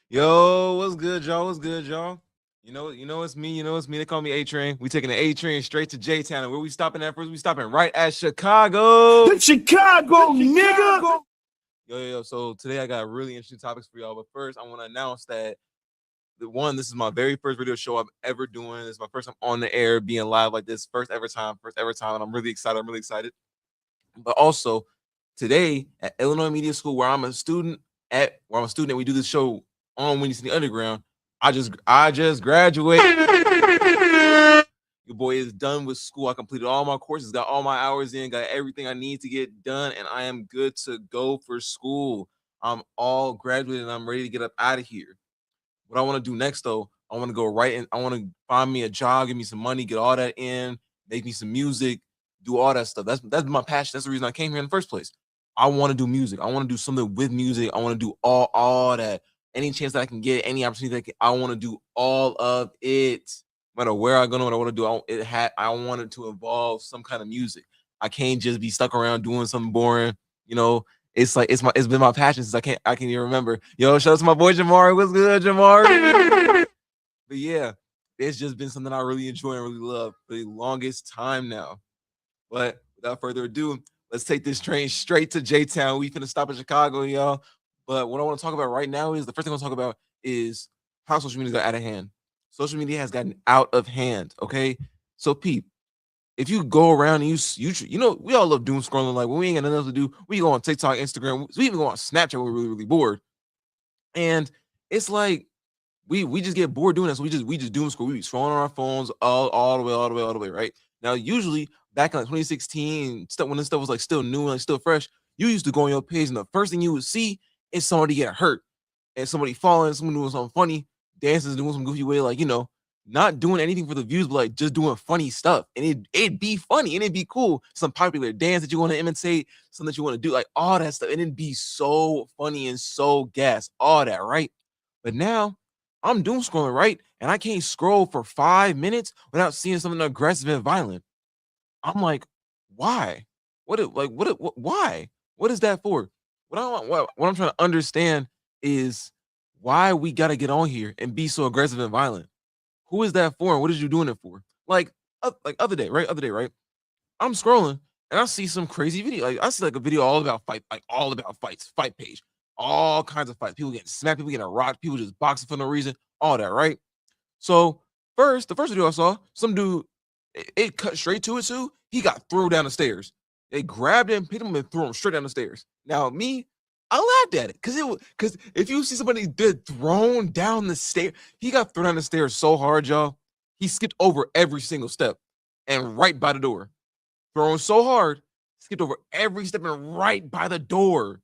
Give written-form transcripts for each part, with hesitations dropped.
Yo, what's good, y'all? What's good, y'all? It's me. It's me. They call me Atrain. We taking the A train straight to Jtown. And where we stopping at first? We stopping right at Chicago. The Chicago, nigga. Yo. So today I got really interesting topics for y'all. But first, I want to announce that this is my very first radio show I'm ever doing. This is my first time on the air, being live like this. First ever time. And I'm really excited. But also, today at Illinois Media School, where I'm a student and we do this show on When You See the Underground. I just graduated. Your boy is done with school. I completed all my courses, got all my hours in, got everything I need to get done, and I am good to go for school. I'm all graduated and I'm ready to get up out of here. What I want to do next though, I want to go right in. I want to find me a job, give me some money, get all that in, make me some music, do all that stuff. That's my passion. That's the reason I came here in the first place. I want to do music. I want to do something with music. I want to do all that. Any chance that I can get, any opportunity I want to do all of it. No matter where I go, what I want to do, I want it to involve some kind of music. I can't just be stuck around doing something boring. You know, it's been my passion since I can even remember. Yo, shout out to my boy Jamari. What's good, Jamari? But yeah, it's just been something I really enjoy and really love for the longest time now. But without further ado, let's take this train straight to Jtown. We finna stop in Chicago, y'all. But what I want to talk about right now is the first thing I want to talk about is how social media got out of hand. Social media has gotten out of hand. Okay, so peep, if you go around and we all love doom scrolling. Like when we ain't got nothing else to do, we go on TikTok, Instagram, we even go on Snapchat when we're really bored. And it's like we just get bored doing this. So we just doom scroll. We be scrolling on our phones all the way, right? Now, usually back in like 2016, stuff when this stuff was like still new and like still fresh, you used to go on your page and the first thing you would see is somebody get hurt and somebody falling, someone doing something funny, dances, doing some goofy way, like not doing anything for the views, but like just doing funny stuff. And it'd be funny and it'd be cool. Some popular dance that you want to imitate, something that you want to do, like all that stuff. And it'd be so funny and so gas, all that, right? But now I'm doom scrolling, right? And I can't scroll for 5 minutes without seeing something aggressive and violent. I'm like, why? Why? What is that for? What I'm trying to understand is why we gotta get on here and be so aggressive and violent. Who is that for? And what is you doing it for? Like other day, right? I'm scrolling and I see some crazy video. Like I see like a video all about fights, fight page, all kinds of fights. People getting smacked, people getting rocked, people just boxing for no reason, all that, right? So the first video I saw, some dude, it cut straight to it too. He got thrown down the stairs. They grabbed him, picked him, and threw him straight down the stairs. Now me, I laughed at it because if you see somebody get thrown down the stair, he got thrown down the stairs so hard, y'all. He skipped over every single step and right by the door. Thrown so hard, skipped over every step and right by the door.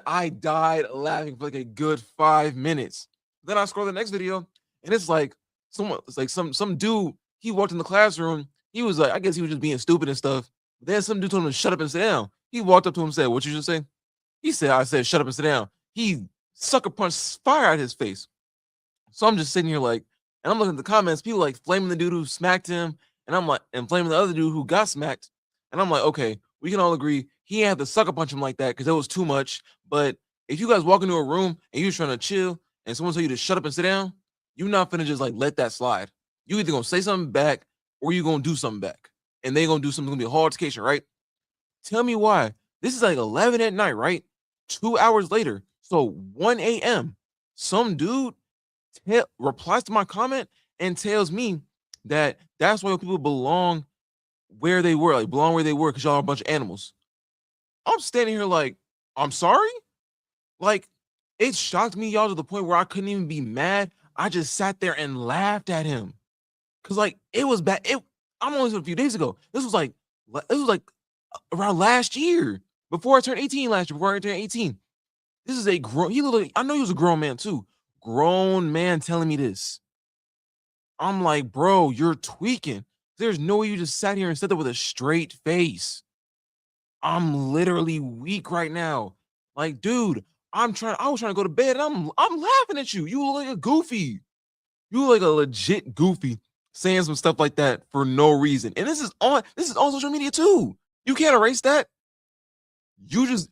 I died laughing for like a good 5 minutes. Then I scroll the next video, and it's like some dude. He walked in the classroom. He was like, I guess he was just being stupid and stuff. Then some dude told him to shut up and sit down. He walked up to him and said, "What you should say?" He said, "I said shut up and sit down." He sucker punched fire out his face. So I'm just sitting here like, and I'm looking at the comments. People like flaming the dude who smacked him, and I'm like, and flaming the other dude who got smacked. And I'm like, okay, we can all agree he had to sucker punch him like that because it was too much. But if you guys walk into a room and you're trying to chill, and someone tell you to shut up and sit down, you're not finna just like let that slide. You either gonna say something back or you gonna do something back, and they gonna do something, gonna be a hard altercation, right? Tell me why. This is like 11 at night, right? 2 hours later, so 1 a.m. Some dude replies to my comment and tells me that that's why people belong where they were, because y'all are a bunch of animals. I'm standing here like, I'm sorry? Like, it shocked me, y'all, to the point where I couldn't even be mad. I just sat there and laughed at him. Cause like it was bad. I'm only a few days ago. This was like around last year. Before I turned 18 last year, before I turned 18. This is a grown, I know he was a grown man too. Grown man telling me this. I'm like, bro, you're tweaking. There's no way you just sat here and said that with a straight face. I'm literally weak right now. Like, dude, I was trying to go to bed and I'm laughing at you. You look like a goofy. You look like a legit goofy saying some stuff like that for no reason. And this is on social media too. You can't erase that.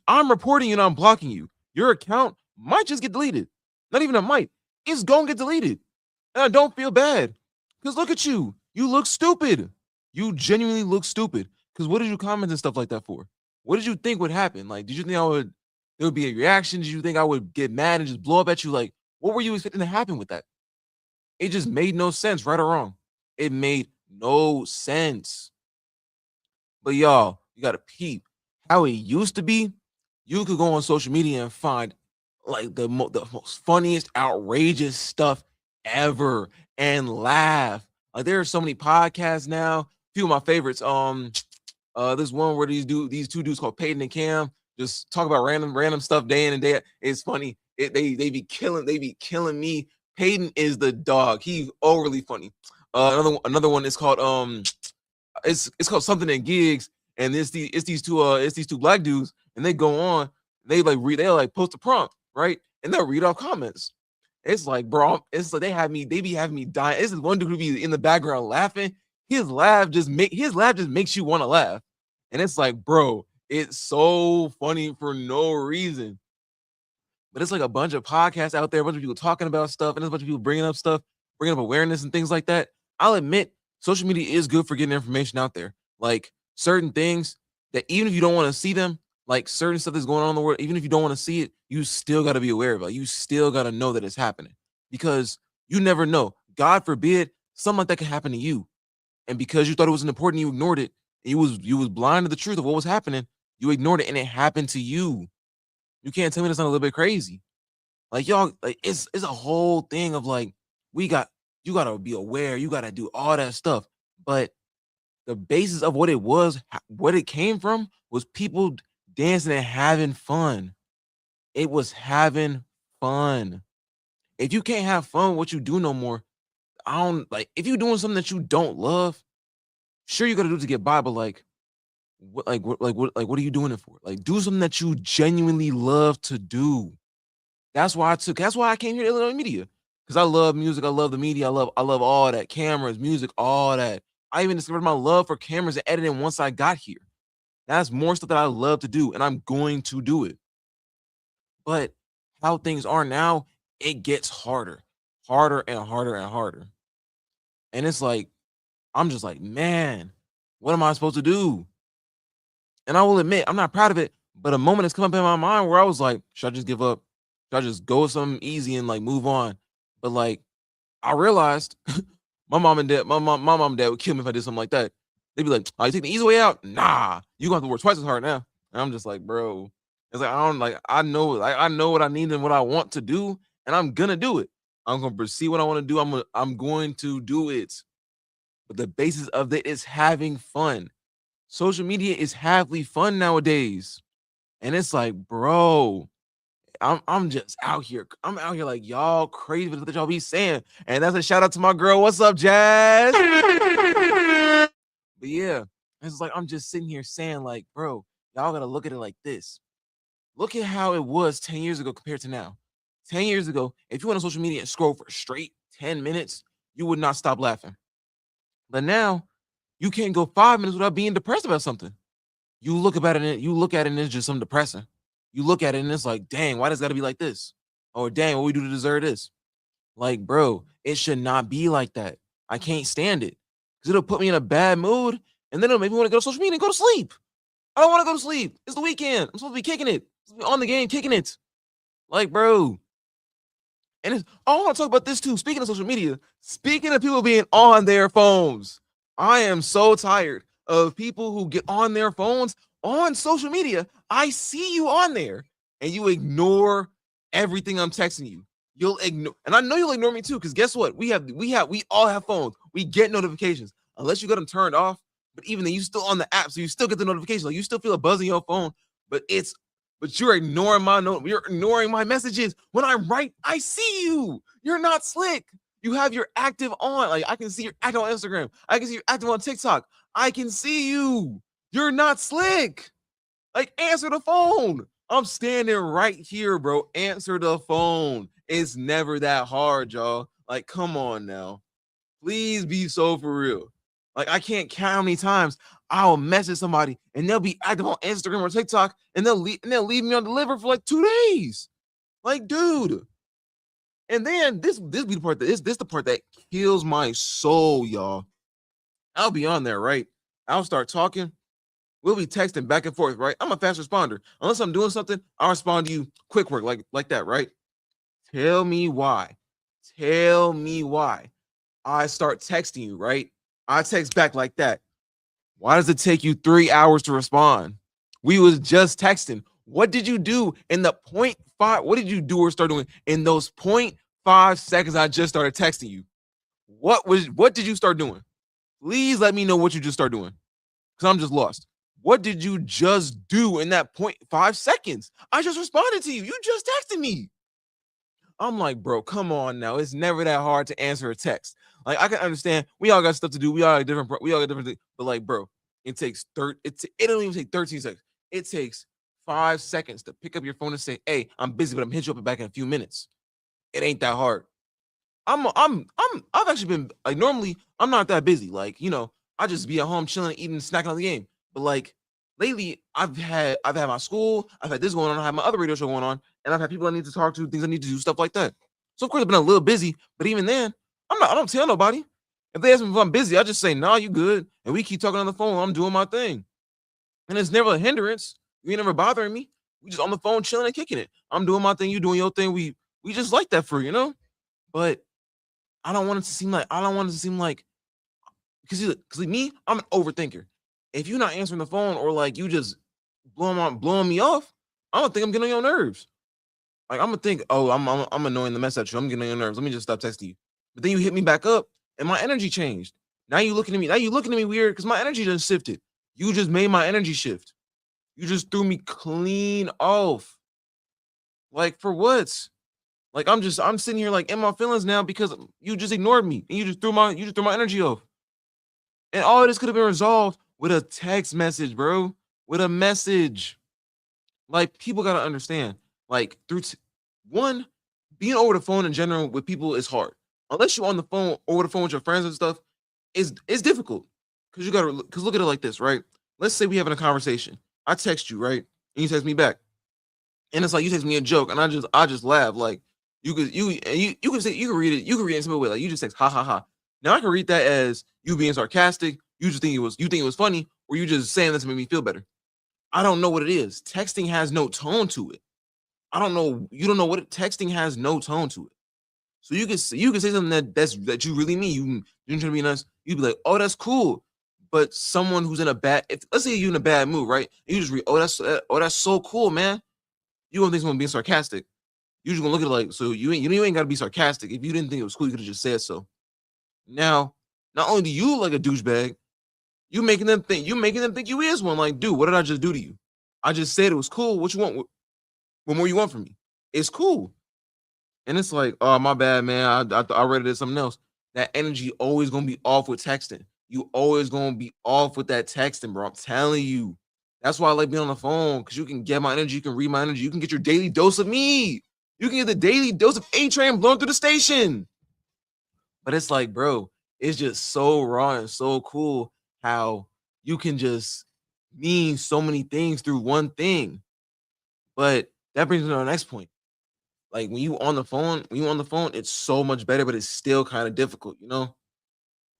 I'm reporting you and I'm blocking you. Your account might just get deleted. Not even it might. It's gonna get deleted. And I don't feel bad. Because look at you. You look stupid. You genuinely look stupid. Because what did you comment and stuff like that for? What did you think would happen? Like, did you think there would be a reaction? Did you think I would get mad and just blow up at you? Like, what were you expecting to happen with that? It just made no sense, right or wrong. It made no sense. But y'all, you gotta peep how it used to be. You could go on social media and find like the most funniest, outrageous stuff ever and laugh. Like there are so many podcasts now. A few of my favorites. There's one where these two dudes called Peyton and Cam just talk about random stuff day in and day out. It's funny. They be killing me. Peyton is the dog. He's overly funny. Another one is called it's called something in gigs, and it's these two black dudes, and they go on, they like post a prompt, right, and they'll read off comments. It's like, bro, it's like they be having me dying. This is one dude who be in the background laughing. His laugh just makes you want to laugh, and it's like, bro, it's so funny for no reason. But it's like a bunch of podcasts out there, a bunch of people talking about stuff, and there's a bunch of people bringing up stuff, bringing up awareness and things like that. I'll admit, social media is good for getting information out there. Like certain things that even if you don't want to see them, like certain stuff that's going on in the world, even if you don't want to see it, you still got to be aware of it. You still got to know that it's happening because you never know. God forbid something like that could happen to you, and because you thought it wasn't important, you ignored it. And you was blind to the truth of what was happening. You ignored it, and it happened to you. You can't tell me that's not a little bit crazy. Like y'all, like it's a whole thing of like you gotta be aware, you gotta do all that stuff. But the basis of what it was, what it came from, was people dancing and having fun. It was having fun. If you can't have fun with what you do no more, I don't like if you're doing something that you don't love, sure you gotta do to get by, but what are you doing it for? Like do something that you genuinely love to do. That's why I came here to Illinois Media. Because I love music, I love the media, I love all that. Cameras, music, all that. I even discovered my love for cameras and editing once I got here. That's more stuff that I love to do, and I'm going to do it. But how things are now, it gets harder. Harder and harder and harder. And it's like, I'm just like, man, what am I supposed to do? And I will admit, I'm not proud of it, but a moment has come up in my mind where I was like, should I just give up? Should I just go with something easy and like move on? But like, I realized my mom and dad would kill me if I did something like that. They'd be like, "Oh, you take the easy way out? Nah, you gonna have to work twice as hard now." And I'm just like, bro, it's like I know what I need and what I want to do, and I'm gonna do it. I'm gonna pursue what I want to do. I'm going to do it. But the basis of it is having fun. Social media is having fun nowadays. And it's like, bro, I'm just out here. I'm out here like y'all crazy with what y'all be saying. And that's a shout out to my girl. What's up, Jazz? But yeah, it's like I'm just sitting here saying, like, bro, y'all gotta look at it like this. Look at how it was 10 years ago compared to now. 10 years ago, if you went on social media and scroll for straight 10 minutes, you would not stop laughing. But now you can't go 5 minutes without being depressed about something. You look at it and it's just something depressing. You look at it and it's like, dang, why does it gotta be like this? Or dang, what we do to deserve this? Like, bro, it should not be like that. I can't stand it. Because it'll put me in a bad mood and then it'll make me want to go to social media and go to sleep. I don't want to go to sleep. It's the weekend. I'm supposed to be kicking it. On the game, kicking it. Like, bro. And I want to talk about this too. Speaking of social media, speaking of people being on their phones, I am so tired of people who get on their phones on social media. I see you on there and you ignore everything I'm texting you. You'll ignore, and I know you'll ignore me too, because guess what? We all have phones. We get notifications unless you got them turned off. But even then, you still on the app, so you still get the notifications. Like you still feel a buzz in your phone, but you're ignoring you're ignoring my messages. When I'm right, I see you. You're not slick. You have your active on. Like I can see you're active on Instagram. I can see you're active on TikTok. I can see you. You're not slick. Like answer the phone. I'm standing right here, bro. Answer the phone. It's never that hard, y'all. Like, come on now. Please be so for real. Like, I can't count how many times I'll message somebody and they'll be active on Instagram or TikTok and they'll leave me on deliver for like 2 days. Like, dude, And then this be the part that this the part that kills my soul, y'all. I'll be on there, right? I'll start talking. We'll be texting back and forth, right? I'm a fast responder. Unless I'm doing something, I'll respond to you quick work, like that, right? Tell me why. Tell me why. I start texting you, right? I text back like that. Why does it take you 3 hours to respond? We was just texting. What did you do in the point five? What did you do or start doing in those 0.5 seconds I just started texting you? What did you start doing? Please let me know what you just started doing. Because I'm just lost. What did you just do in that 0.5 seconds? I just responded to you. You just texted me. I'm like, bro, come on now. It's never that hard to answer a text. Like, I can understand. We all got stuff to do. We all got different things. But like, bro, it takes it don't even take 13 seconds. It takes 5 seconds to pick up your phone and say, hey, I'm busy, but I'm hit you up back in a few minutes. It ain't that hard. I've actually been like, normally I'm not that busy. Like, I just be at home chilling, eating, snacking on the game. But like lately, I've had my school, I've had this going on, I have my other radio show going on, and I've had people I need to talk to, things I need to do, stuff like that. So of course I've been a little busy, but even then, I don't tell nobody. If they ask me if I'm busy, I just say, nah, you good. And we keep talking on the phone. I'm doing my thing. And it's never a hindrance. You ain't never bothering me. We just on the phone chilling and kicking it. I'm doing my thing, you doing your thing. We just like that But I don't want it to seem like because me, I'm an overthinker. If you're not answering the phone or like you just blowing me off, I'm gonna think I'm getting on your nerves. Like I'm gonna think, oh, I'm annoying the mess at you. I'm getting on your nerves. Let me just stop texting you. But then you hit me back up, and my energy changed. Now you looking at me. Now you looking at me weird because my energy just shifted. You just made my energy shift. You just threw me clean off. Like for what? Like I'm sitting here like in my feelings now because you just ignored me and you just threw my energy off. And all of this could have been resolved with a text message, bro. With a message. Like people gotta understand. Like one, being over the phone in general with people is hard. Unless you're on the phone over the phone with your friends and stuff, it's difficult. Cause look at it like this, right? Let's say we having a conversation. I text you, right? And you text me back. And it's like you text me a joke, and I just laugh. Like you can say you can read it in some way. Like you just text ha ha ha. Now I can read that as you being sarcastic. You think it was funny, or you just saying this to make me feel better. I don't know what it is. Texting has no tone to it. I don't know. You don't know what texting has no tone to it. So you can say something that you really mean. You're trying to be nice. You'd be like, oh, that's cool. But someone who's in a bad, let's say you're in a bad mood, right? And you just read, that's so cool, man. You gonna think someone being sarcastic. You're just gonna look at it like, so you ain't gotta be sarcastic. If you didn't think it was cool, you could have just said so. Now, not only do you look like a douchebag, you making them think you is one. Like, dude, what did I just do to you? I just said it was cool. What you want? What more you want from me? It's cool. And it's like, oh, my bad, man. I read it as something else. That energy always gonna be off with texting. You always gonna be off with that texting, bro. I'm telling you. That's why I like being on the phone, because you can get my energy, you can read my energy, you can get your daily dose of me. You can get the daily dose of Atrain blowing through the station. But it's like, bro, it's just so raw and so cool how you can just mean so many things through one thing. But that brings me to our next point. Like when you on the phone, it's so much better, but it's still kind of difficult.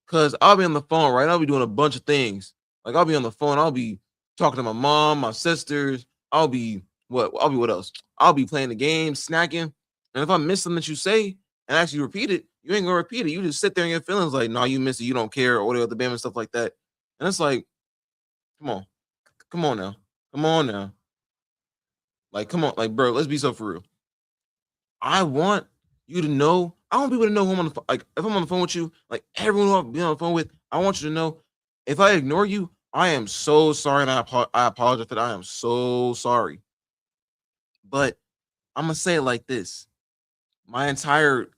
Cause I'll be on the phone, right? I'll be doing a bunch of things. Like I'll be on the phone, I'll be talking to my mom, my sisters. I'll be what else? I'll be playing the game, snacking. And if I miss something that you say and actually repeat it, you ain't gonna repeat it. You just sit there in your feelings like, no, you miss it, you don't care, or whatever the bam and stuff like that. And it's like, come on, come on now, come on now. Like, come on, like, bro, let's be so for real. I want you to know. I want people to know who I'm on the phone. Like, if I'm on the phone with you, like everyone who I've been on the phone with, I want you to know. If I ignore you, I am so sorry, and I apologize for that. I am so sorry. But I'm gonna say it like this: my entire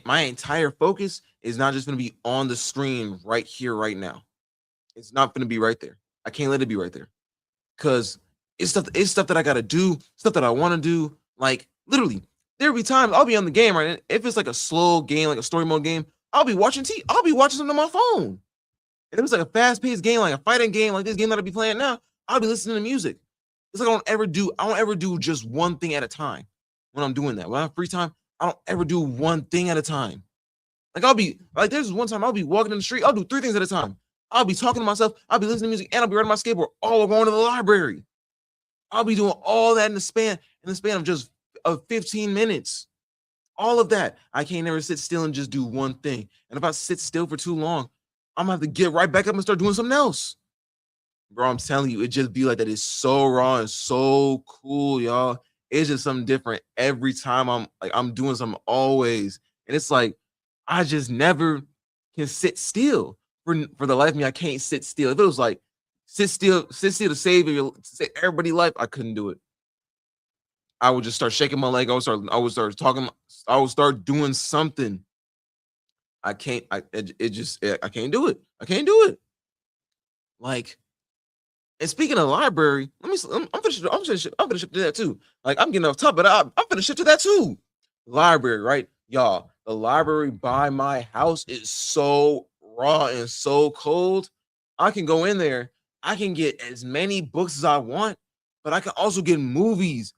my entire focus is not just gonna be on the screen right here, right now. It's not gonna be right there. I can't let it be right there because it's stuff that I gotta do, stuff that I want to do. Like literally, there'll be times I'll be on the game, right? And if it's like a slow game, like a story mode game, I'll be watching something on my phone. If it was like a fast-paced game, like a fighting game, like this game that I'll be playing now, I'll be listening to music. It's like I don't ever do just one thing at a time when I'm doing that. When I have free time, I don't ever do one thing at a time. Like I'll be like, there's one time I'll be walking in the street, I'll do 3 things at a time. I'll be talking to myself, I'll be listening to music, and I'll be riding my skateboard, all while going to the library. I'll be doing all that in the span of just 15 minutes. All of that. I can't never sit still and just do one thing. And if I sit still for too long, I'm gonna have to get right back up and start doing something else. Bro, I'm telling you, it just be like that. It's so raw and so cool, y'all. It's just something different every time I'm doing something always. And it's like I just never can sit still. For the life of me, I can't sit still. If it was like sit still to save everybody's life, I couldn't do it. I would just start shaking my leg. I would start talking. I would start doing something. I can't. I can't do it. I can't do it. Like, and speaking of library, I'm finna shift to that too. Like, I'm getting off top, but I'm finna shift to that too. Library, right, y'all? The library by my house is so raw and so cold. I can go in there. I can get as many books as I want, but I can also get movies,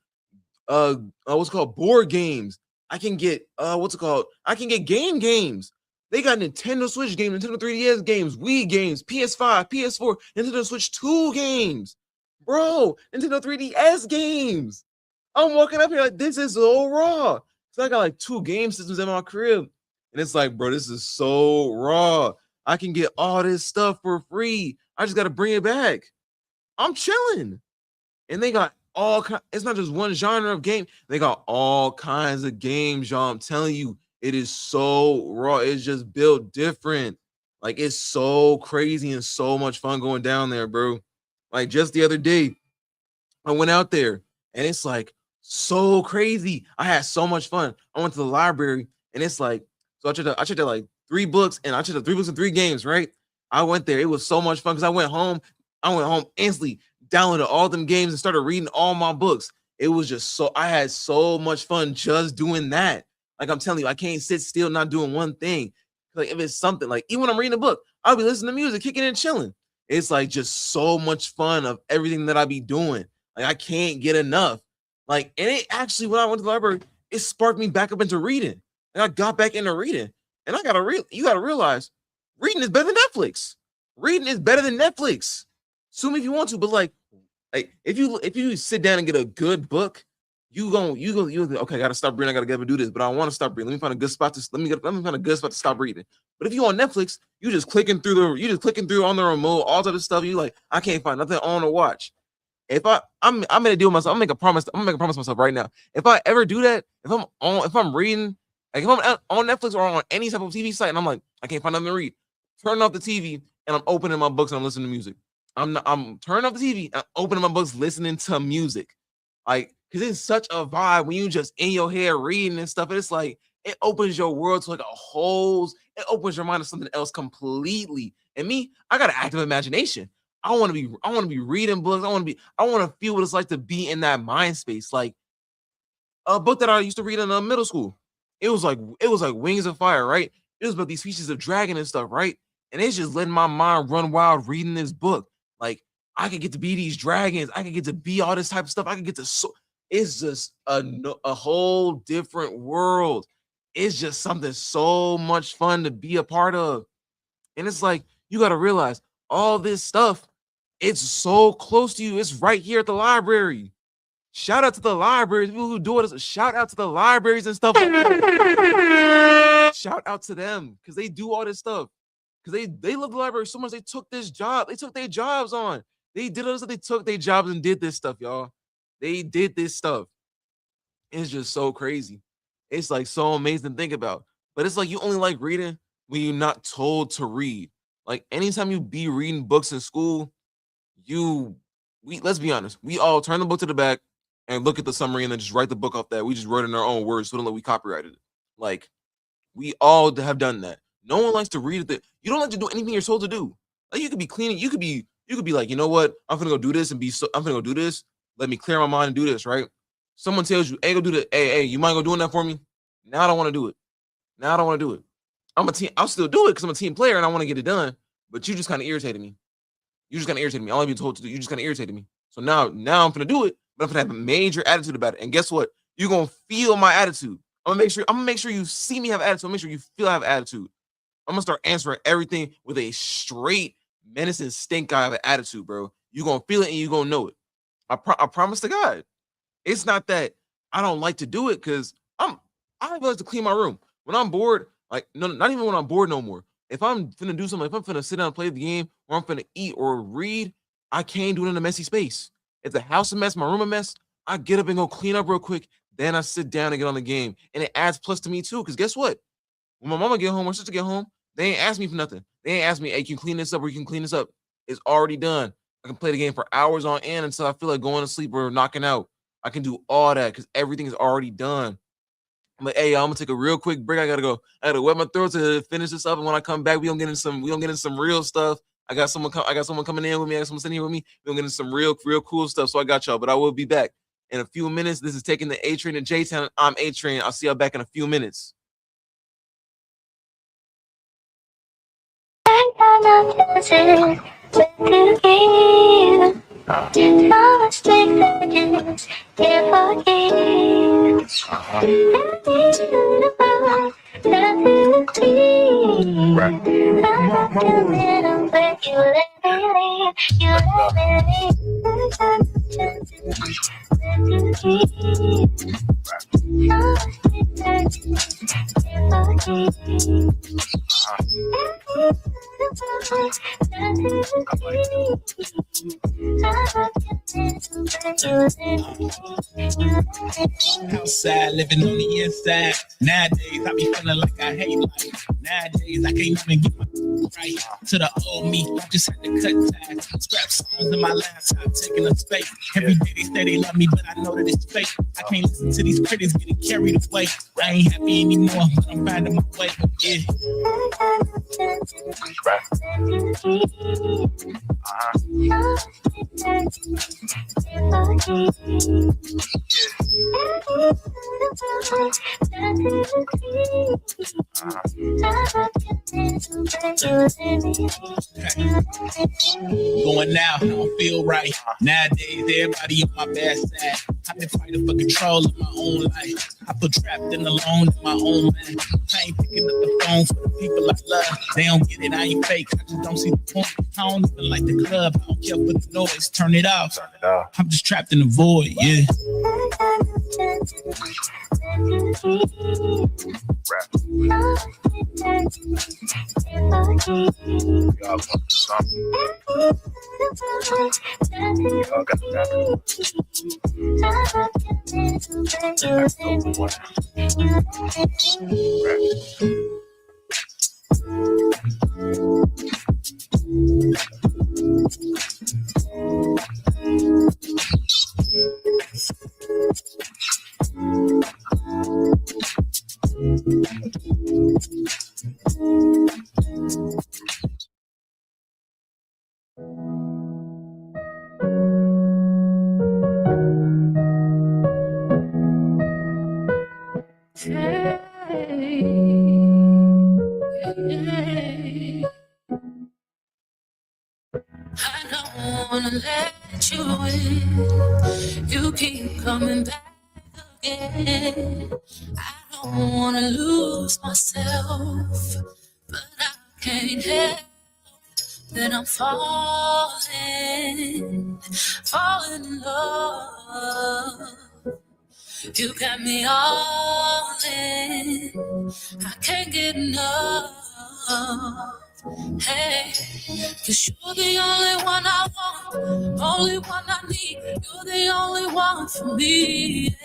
what's called board games. I can get what's it called? I can get games. They got Nintendo Switch games, Nintendo 3DS games, Wii games, PS5, PS4, Nintendo Switch 2 games. Bro, Nintendo 3DS games. I'm walking up here like this is so raw. So I got like 2 game systems in my crib. And it's like, bro, this is so raw. I can get all this stuff for free. I just gotta bring it back. I'm chilling. And they got it's not just one genre of game. They got all kinds of games, y'all. I'm telling you, it is so raw. It's just built different. Like it's so crazy and so much fun going down there, bro. Like just the other day, I went out there and it's like so crazy. I had so much fun. I went to the library and it's like, so I checked out like 3 books and I checked out 3 books and 3 games, right? I went there. It was so much fun because I went home instantly, downloaded all them games and started reading all my books. It was just I had so much fun just doing that. Like I'm telling you, I can't sit still not doing one thing. Like if it's something like even when I'm reading a book, I'll be listening to music, kicking and chilling. It's like just so much fun of everything that I be doing. Like I can't get enough. Like, and it actually, when I went to the library, it sparked me back up into reading. And I got back into reading. And you gotta realize, reading is better than Netflix. Reading is better than Netflix. Sue me if you want to, but like if you sit down and get a good book, you okay, I gotta stop reading, I gotta get up and do this, but I want to stop reading. Let me find a good spot to stop reading. But if you on Netflix, you just clicking through on the remote, all type of stuff. You like, I can't find nothing on to watch. If I'm gonna deal with myself, I'm gonna make a promise to myself right now. If I ever do that, if I'm reading, like if I'm on Netflix or on any type of TV site, and I'm like, I can't find nothing to read, turn off the TV and I'm opening my books and I'm listening to music. I'm turning off the TV and opening my books, listening to music. Like, because it's such a vibe when you just in your head reading and stuff. And it's like it opens your world to like it opens your mind to something else completely. And me, I got an active imagination. I want to be reading books. I want to feel what it's like to be in that mind space. Like a book that I used to read in middle school. It was like Wings of Fire, right? It was about these species of dragon and stuff, right? And it's just letting my mind run wild reading this book. Like I could get to be these dragons. I could get to be all this type of stuff. I could get to it's just a whole different world. It's just something so much fun to be a part of. And it's like, you got to realize all this stuff, it's so close to you. It's right here at the library. Shout out to the libraries, people who do it. Shout out to the libraries and stuff like that. Shout out to them because they do all this stuff. Because they love the library so much, they took this job. They took their jobs on. They did all this. They took their jobs and did this stuff, y'all. They did this stuff. It's just so crazy. It's like so amazing to think about. But it's like you only like reading when you're not told to read. Like anytime you be reading books in school, let's be honest, we all turn the book to the back and look at the summary and then just write the book off that. We just wrote in our own words, so don't let we copyrighted it. Like we all have done that. No one likes to read it. You don't like to do anything you're told to do. Like you could be cleaning, you could be like, you know what? I'm gonna go do this I'm gonna go do this. Let me clear my mind and do this, right? Someone tells you, hey, go do that. Hey, you mind go doing that for me? Now I don't want to do it. I'll still do it because I'm a team player and I want to get it done. But you just kind of irritated me. All I've been told to do, you just kind of irritated me. So now I'm gonna do it, but I'm gonna have a major attitude about it. And guess what? You're gonna feel my attitude. I'm gonna make sure you see me have attitude. I'm gonna make sure you feel I have attitude. I'm gonna start answering everything with a straight menace and stink eye of an attitude, bro. You gonna feel it and you gonna know it. I promise to God. It's not that I don't like to do it because I like to clean my room. When I'm bored, like no, not even when I'm bored no more. If I'm finna do something, if I'm finna sit down and play the game, or I'm finna eat or read, I can't do it in a messy space. If the house a mess, my room a mess, I get up and go clean up real quick. Then I sit down and get on the game. And it adds plus to me too. Cause guess what? When my mama get home, or sister get home, they ain't ask me for nothing. They ain't ask me, hey, can you clean this up or you can clean this up? It's already done. I can play the game for hours on end until I feel like going to sleep or knocking out. I can do all that because everything is already done. I'm like, hey, I'm gonna take a real quick break. I gotta wet my throat to finish this up. And when I come back, we gonna get in some real stuff. I got someone coming in with me. I got someone sitting here with me. We gonna get in some real cool stuff. So I got y'all, but I will be back in a few minutes. This is taking the Atrain to Jtown. I'm Atrain. I'll see y'all back in a few minutes. Outside, living on the inside. Nowadays, I be feeling like I hate life. Nowadays, I can't even get my right to the old me. I just had to cut ties. Scrap songs in my laptop, taking up space. Every day they say they love me, but I know that it's fake. I can't listen to these critics getting carried away. I ain't happy anymore, but I'm finding my way. Yeah. Going now, I don't feel right. Nowadays, everybody on my bad side. I've been fighting for control of my own life. I feel trapped and alone in my own mind. I ain't picking up the phone for the people I love. They don't get it, I ain't fake. I just don't see the point. I don't even like the club. I don't care for the noise. Turn it off. I'm just trapped in the void, yeah. I don't wanna let you in. You keep coming back again. I don't wanna lose myself, but I can't help that I'm falling in love. You got me all in. I can't get enough. Hey, 'cause you're the only one I want, only one I need. You're the only one for me. Yeah.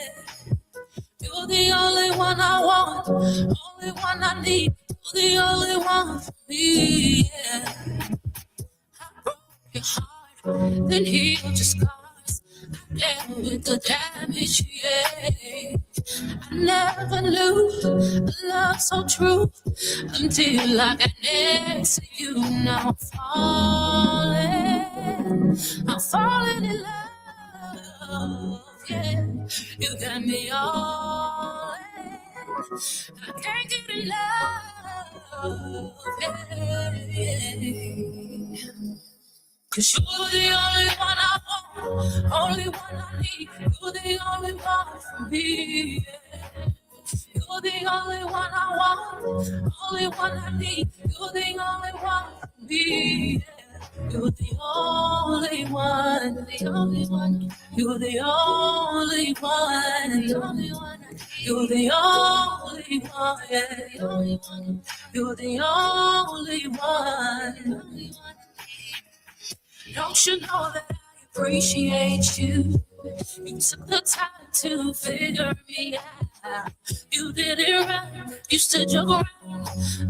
You're the only one I want, only one I need. You're the only one for me. Yeah. I broke your heart, then healed your scars. I dealt with the damage, yeah. I never knew a love so true until I got next to you. Now I'm falling in love, yeah. You got me all in. I can't get enough, yeah. 'Cause you're the only one I want, only one I need. You're the only one for me, yeah. You're You're the only one I want, only one I need. You're the only one for me. You're the only one, the only one. You're the only one, the only one. You're the only one, yeah, the only one. You're the only one. Don't you know that I appreciate you? You took the time to figure me out. You did it right. You stood your ground.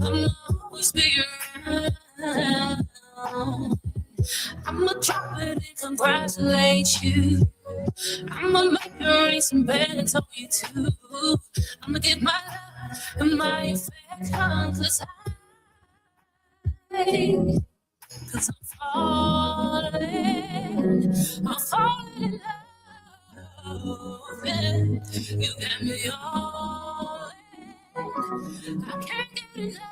I'll always be around. I'ma drop it and congratulate you. I'ma make you rain some bands on you too. I'ma get my love and my affection, cause I'm falling in love. Yeah. You got me all in. I can't get enough.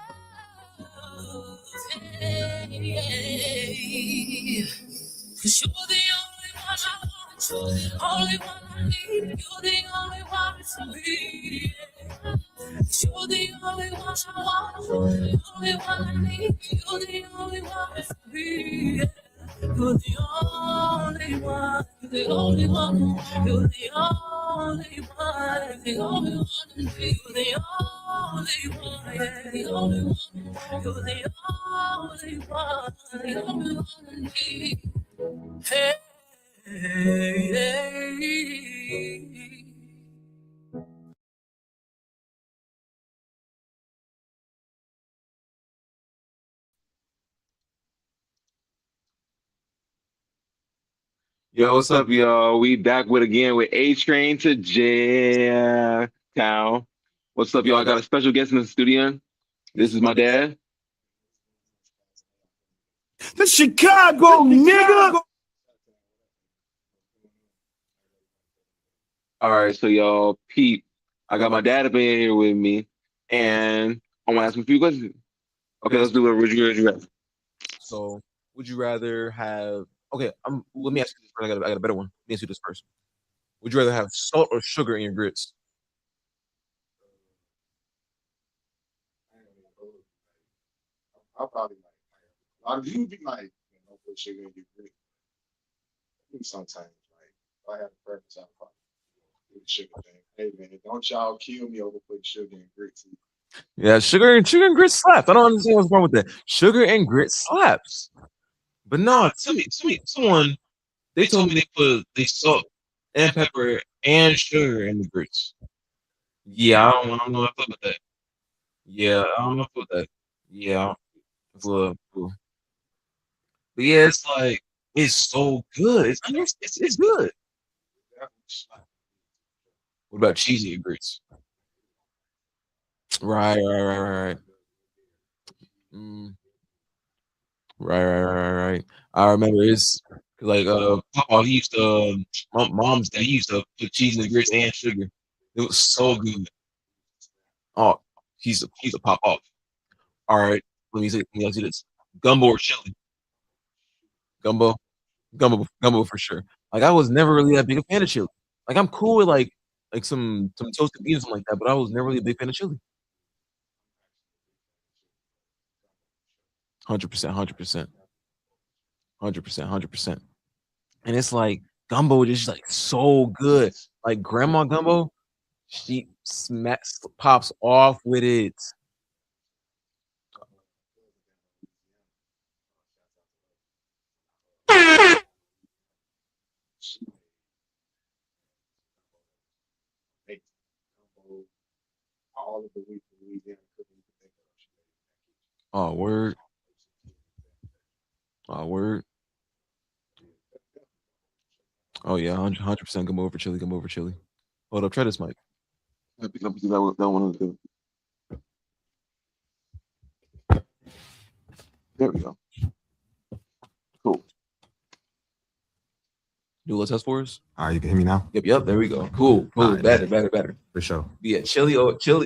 Yeah. Cause you're the only one I want, you're the only one I need, you're the only one for me. Cause you're the only one I want, you're the only one I need, you're the only one for me. You're the only one, you're the only one, you're the only one, the only one I need, you're the only one, yeah, the only one, you're the only one, the only one I need. Hey, hey, hey. Yo, what's up, y'all? We back with Atrain to Jtown. What's up, y'all? I got a special guest in the studio. This is my dad. The Chicago, nigga. All right, so y'all, Pete, I got my dad up in here with me, and I want to ask him a few questions. Okay, let's do it. Would you rather? So, would you rather have? Okay, let me ask you this first. I got a better one. Let me ask you this first. Would you rather have salt or sugar in your grits? I'll probably like. You be like, put sugar in your drink. Sometimes, like, if I have a preference, I'll probably do the sugar thing. Hey man, don't y'all kill me over putting sugar in grits. Yeah, sugar and grits slaps. I don't understand what's wrong with that. Sugar and grits slaps. But no, someone they told me they salt and pepper and sugar in the grits. Yeah, I don't know if I feel about that. Yeah, I don't know if I feel about that. Yeah, it's a little cool. But yeah, it's like it's so good. It's good. What about cheesy and grits? Right. Mm, right. I remember it's like Papa he used to my mom's dad he used to put cheese in the grits and sugar. It was so good. Oh, he's a pop off. All right, let me ask you this: gumbo or chili? Gumbo, gumbo for sure. Like I was never really that big a fan of chili. Like I'm cool with like some toasted beans and something like that, but I was never really a big fan of chili. 100%, 100%, 100%. And it's like gumbo is just like so good. Like grandma gumbo, she smacks pops off with it. Hey, all of the week in Louisiana cooking. Oh word, oh word. Oh yeah, 100% gumbo over chili, gumbo over chili. Hold up, try this mic. That one was good. There we go. Cool. Do a little test for us. All right, you can hear me now? Yep. There we go. Cool. Right, Better. For sure. Yeah, chili.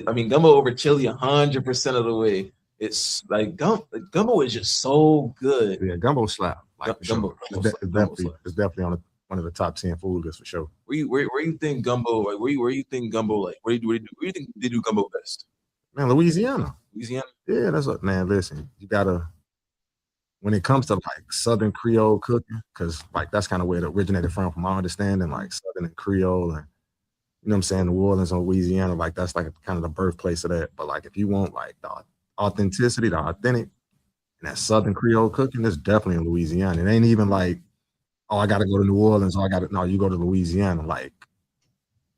I mean, gumbo over chili 100% of the way. It's like gumbo is just so good. Yeah, gumbo slap. Like Gumbo it's definitely on one of the top 10 food lists for sure. Where you think gumbo? Like where you think gumbo? Like where do you think they do gumbo best? Man, Louisiana. Louisiana. Yeah, that's what. Man, listen, you gotta. When it comes to like Southern Creole cooking, because like that's kind of where it originated from my understanding, like Southern and Creole, and you know what I'm saying, New Orleans and Louisiana, like that's like kind of the birthplace of that. But like if you want like the authenticity, the authentic, and that Southern Creole cooking, it's definitely in Louisiana. It ain't even like, oh, I got to go to New Orleans, or I got to, no, you go to Louisiana. Like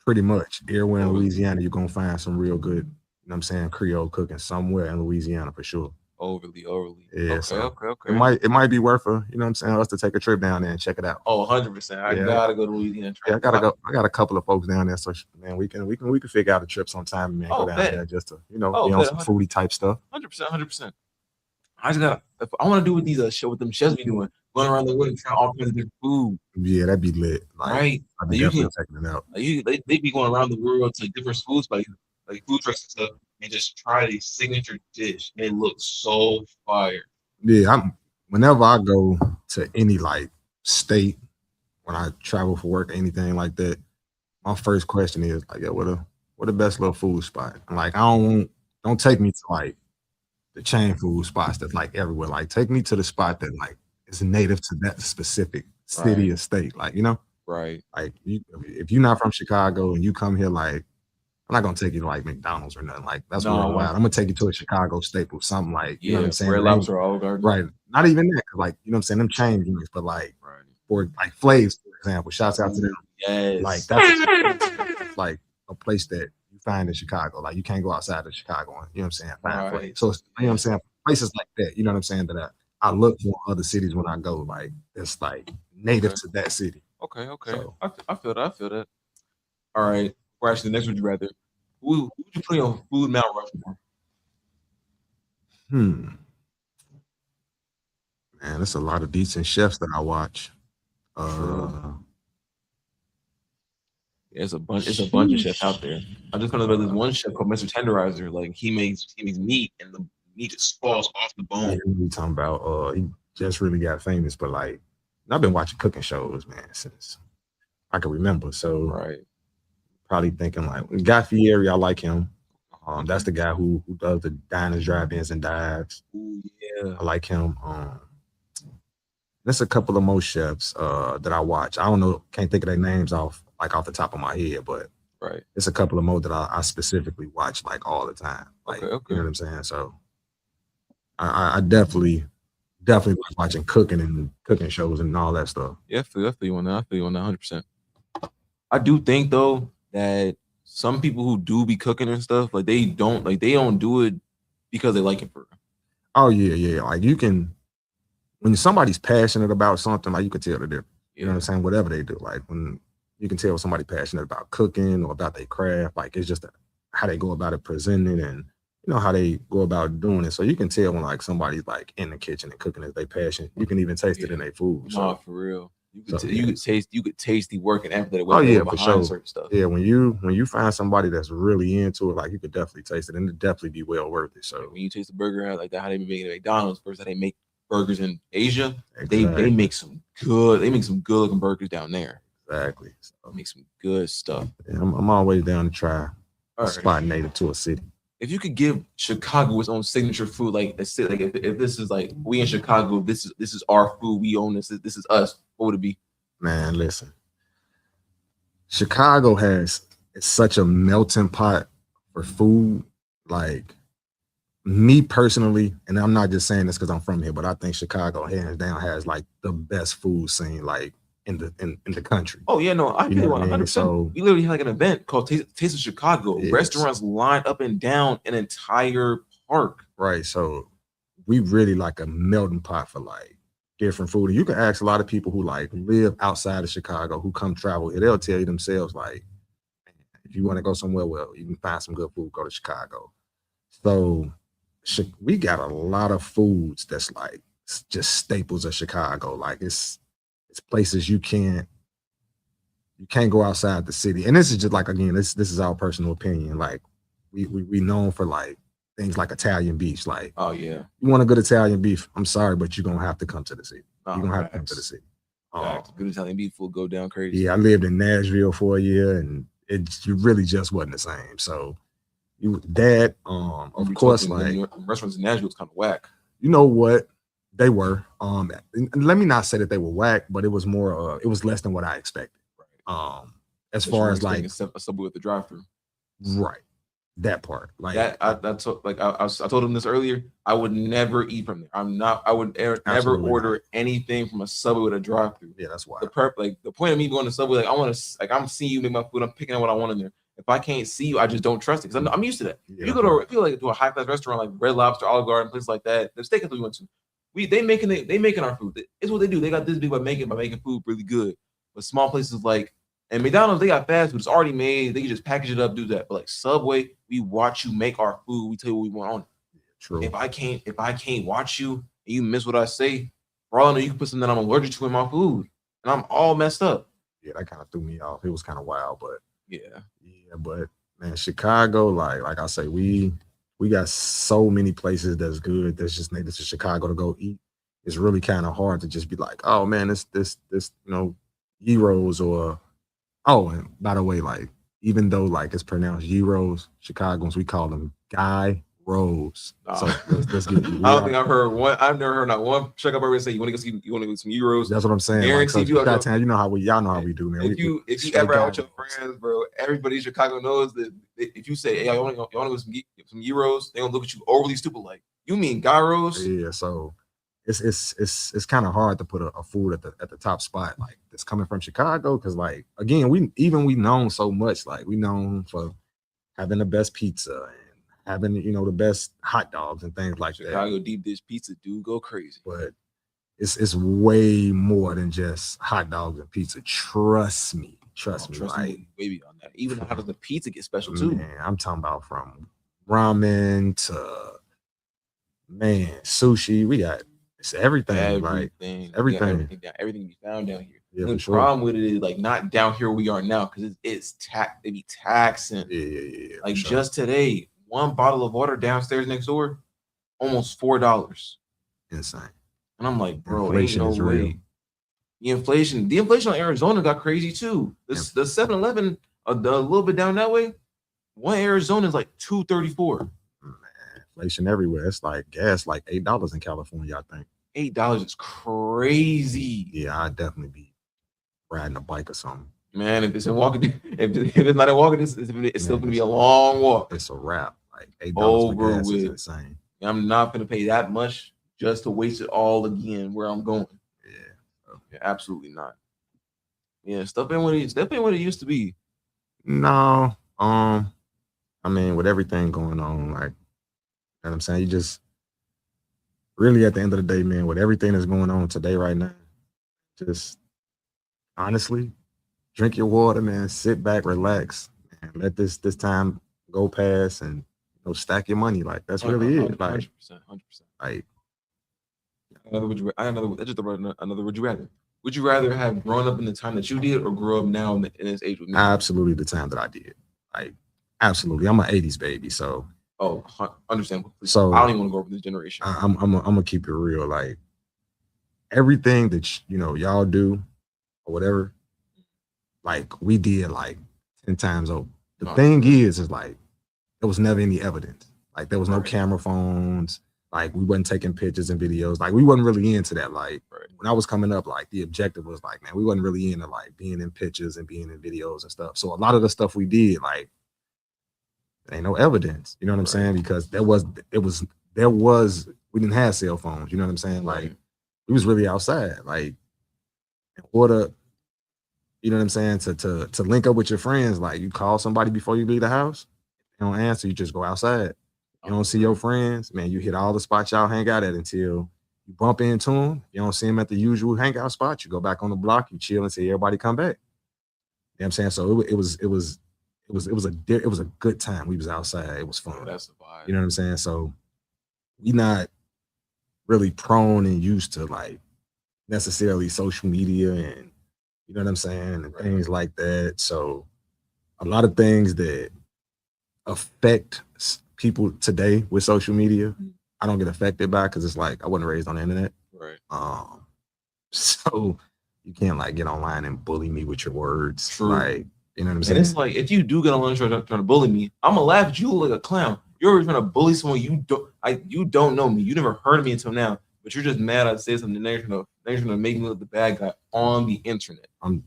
pretty much everywhere in Louisiana, you're gonna find some real good, you know what I'm saying, Creole cooking somewhere in Louisiana for sure. Overly. Yeah, Okay, so okay. it might be worth you know what I'm saying, us to take a trip down there and check it out. Oh, 100%. I gotta go to Louisiana. Yeah, I gotta go. I got a couple of folks down there, so man, we can figure out a trip sometime, man. Go down there just to, you know, be on some foodie type stuff. 100%. I want to do with these show with them chefs be doing, going around the world and trying all kinds of different food. Yeah, that'd be lit. Like, right. I'd be definitely checking it out. Like they be going around the world to different food spots, like food trucks and stuff, and just try a signature dish. And it looks so fire. Yeah, whenever I go to any like state, when I travel for work or anything like that, my first question is like, yeah, what the best little food spot? And like, don't take me to like the chain food spots that's like everywhere. Like, take me to the spot that like is native to that specific city or state. Like, you know, right? Like, if you're not from Chicago and you come here, like, I'm not gonna take you to like McDonald's or nothing. Like, that's worldwide. I'm gonna take you to a Chicago staple, something like, you know what I'm saying? Red Lobster, Olive Garden. Right. Not even that, like, you know what I'm saying? Them chain units, but like, for like Flavs, for example, shouts out to them. Yes. Like, that's like a place that you find in Chicago. Like, you can't go outside of Chicago and, you know what I'm saying, find Flavs. So, you know what I'm saying? Places like that, you know what I'm saying, that I look for other cities when I go, like, it's like native to that city. Okay. So, I feel that. All right. Or actually, the next one you rather. Who would you put on Food Mount Rushmore? Man, there's a lot of decent chefs that I watch. It's a bunch of chefs out there. I just found out about this one chef called Mr. Tenderizer. Like he makes meat and the meat just falls off the bone. Yeah, we talking about he just really got famous, but like I've been watching cooking shows, man, since I can remember. So probably thinking like Guy Fieri, I like him. That's the guy who does the diners, drive-ins, and dives. Ooh, yeah. I like him. There's a couple of more chefs that I watch. I don't know, can't think of their names off the top of my head, but it's a couple of more that I specifically watch like all the time. Like, you know what I'm saying? So I definitely like watching cooking shows and all that stuff. Yeah, I feel you on that. I feel you on that 100%. I do think though that some people who do be cooking and stuff, like they don't do it because they like it for real. Oh yeah. Like you can, when somebody's passionate about something, like you can tell the difference. You know what I'm saying? Whatever they do, like when you can tell somebody passionate about cooking or about their craft, like it's just how they go about it, presenting, and you know how they go about doing it. So you can tell when like somebody's like in the kitchen and cooking is their passion. You can even taste it in their food. No, for real. You could taste the work and effort that went for sure. Certain stuff. Yeah, when you find somebody that's really into it, like you could definitely taste it, and it definitely be well worth it. So when you taste the burger like that, how they be making it at McDonald's versus how they make burgers in Asia, they make some good looking burgers down there. Exactly. So make some good stuff. Yeah, I'm always down to try a spot native to a city. If you could give Chicago its own signature food, like if this is like we in Chicago, this is our food, we own this is us, what would it be? Man, listen. Chicago it's such a melting pot for food. Like me personally, and I'm not just saying this because I'm from here, but I think Chicago hands down has like the best food scene like in the country. Oh yeah, no, I feel 100%. So we literally had like an event called Taste of Chicago. Yes. Restaurants lined up and down an entire park. Right. So we really like a melting pot for like different food. And you can ask a lot of people who like live outside of Chicago who come travel here. They'll tell you themselves like, if you want to go somewhere well, you can find some good food, go to Chicago. So we got a lot of foods that's like just staples of Chicago. Like it's places you can't go outside the city. And this is just like, again, this is our personal opinion. Like we known for like things like Italian beef. Like, oh yeah, you want a good Italian beef, I'm sorry, but you're gonna have to come to the city. You're gonna have to come to the city. Good Italian beef will go down crazy. Yeah, I lived in Nashville for a year, and it really just wasn't the same. So, of course, like restaurants in Nashville was kind of whack. You know what? They were. Let me not say that they were whack, but it was more. It was less than what I expected. Right. As far as like a Subway with the drive-through. Right. That part, like that, I told him this earlier. I would never eat from there. I would never order anything from a Subway with a drive-through. Yeah, that's why. The point of me going to Subway, like I want to, like I'm seeing you make my food. I'm picking out what I want in there. If I can't see you, I just don't trust it because I'm used to that. Yeah, you go to a high-class restaurant like Red Lobster, Olive Garden, places like that. The steakhouse we went to, they making our food. It's what they do. They got this big by making food really good. But small places like. And McDonald's, they got fast food. It's already made. They can just package it up, do that. But like Subway, we watch you make our food. We tell you what we want on it. True. If I can't watch you and you miss what I say, for all I know, you can put something that I'm allergic to in my food, and I'm all messed up. Yeah, that kind of threw me off. It was kind of wild, but yeah. But man, Chicago, like I say, we got so many places that's good. That's just native to Chicago to go eat. It's really kind of hard to just be like, oh man, this gyros or. Oh, and by the way, like even though like it's pronounced gyros, Chicagoans we call them Guy Rose. So let's get. I don't think I've heard one. I've never heard not one Chicago ever say you want to get some gyros. That's what I'm saying. Like, so you know how y'all know how we do, man. If you ever out with your friends, bro, everybody in Chicago knows that if you say, "Hey, y'all want to go some gyros," they gonna look at you overly stupid, like you mean gyros? Yeah. So it's kind of hard to put a food at the top spot like that's coming from Chicago because like again we known so much, like we known for having the best pizza and having the best hot dogs and things like Chicago that. Deep dish pizza do go crazy, but it's way more than just hot dogs and pizza. Trust me, like way beyond that. Even how does the pizza get special too? Man, I'm talking about from ramen to sushi. We got. It's everything. Everything we found down here. Yeah, the problem with it is like not down here where we are now because they be taxing. Yeah. Like just today, one bottle of water downstairs next door, almost $4. Insane. And I'm like, bro, inflation ain't no way. Real. The inflation on Arizona got crazy too. The 7-Eleven, a little bit down that way, one Arizona is like $2.34. Inflation everywhere. It's like gas, like $8 in California, I think. $8 is crazy. Yeah, I'd definitely be riding a bike or something. Man, if it's in walking, if it's not in walking, it's still gonna be a long walk. It's a wrap. Like $8 for gas is insane. I'm not gonna pay that much just to waste it all again where I'm going. Yeah, absolutely not. Yeah, stuff ain't what it used to be. No, I mean, with everything going on, like. You know what I'm saying? You just really at the end of the day, man, with everything that's going on today right now, just honestly drink your water, man, sit back, relax, and let this time go past and stack your money. Like that's really it. Like 100%. Like another would you rather? Would you rather have grown up in the time that you did or grow up now in this age with me? Absolutely the time that I did. Like absolutely. I'm an 80s baby, so oh, understandable. So I don't even want to go over this generation. I'm gonna keep it real. Like everything that y'all do or whatever, like we did like 10 times over. The thing is like there was never any evidence. Like there was no camera phones. Like we wasn't taking pictures and videos. Like we wasn't really into that. Like when I was coming up, like the objective was like, man, we wasn't really into like being in pictures and being in videos and stuff. So a lot of the stuff we did, like. There ain't no evidence, you know what I'm saying? Because we didn't have cell phones, you know what I'm saying? Like we was really outside. Like in order, you know what I'm saying, to link up with your friends, like you call somebody before you leave the house, they don't answer, you just go outside. You don't see your friends, man, you hit all the spots y'all hang out at until you bump into them. You don't see them at the usual hangout spot. You go back on the block, you chill until everybody come back. You know what I'm saying? So it was a good time. We was outside. It was fun. That's the vibe. You know what I'm saying? So we not really prone and used to like necessarily social media and you know what I'm saying and things like that. So a lot of things that affect people today with social media, I don't get affected by because it's like I wasn't raised on the internet. Right. So You can't like get online and bully me with your words. True. Like, you know what I'm saying? And it's like, if you do get online trying to bully me, I'm gonna laugh at you like a clown. You're always trying to bully someone you don't know me. You never heard of me until now, but you're just mad I said something. They're trying to make me look the bad guy on the internet.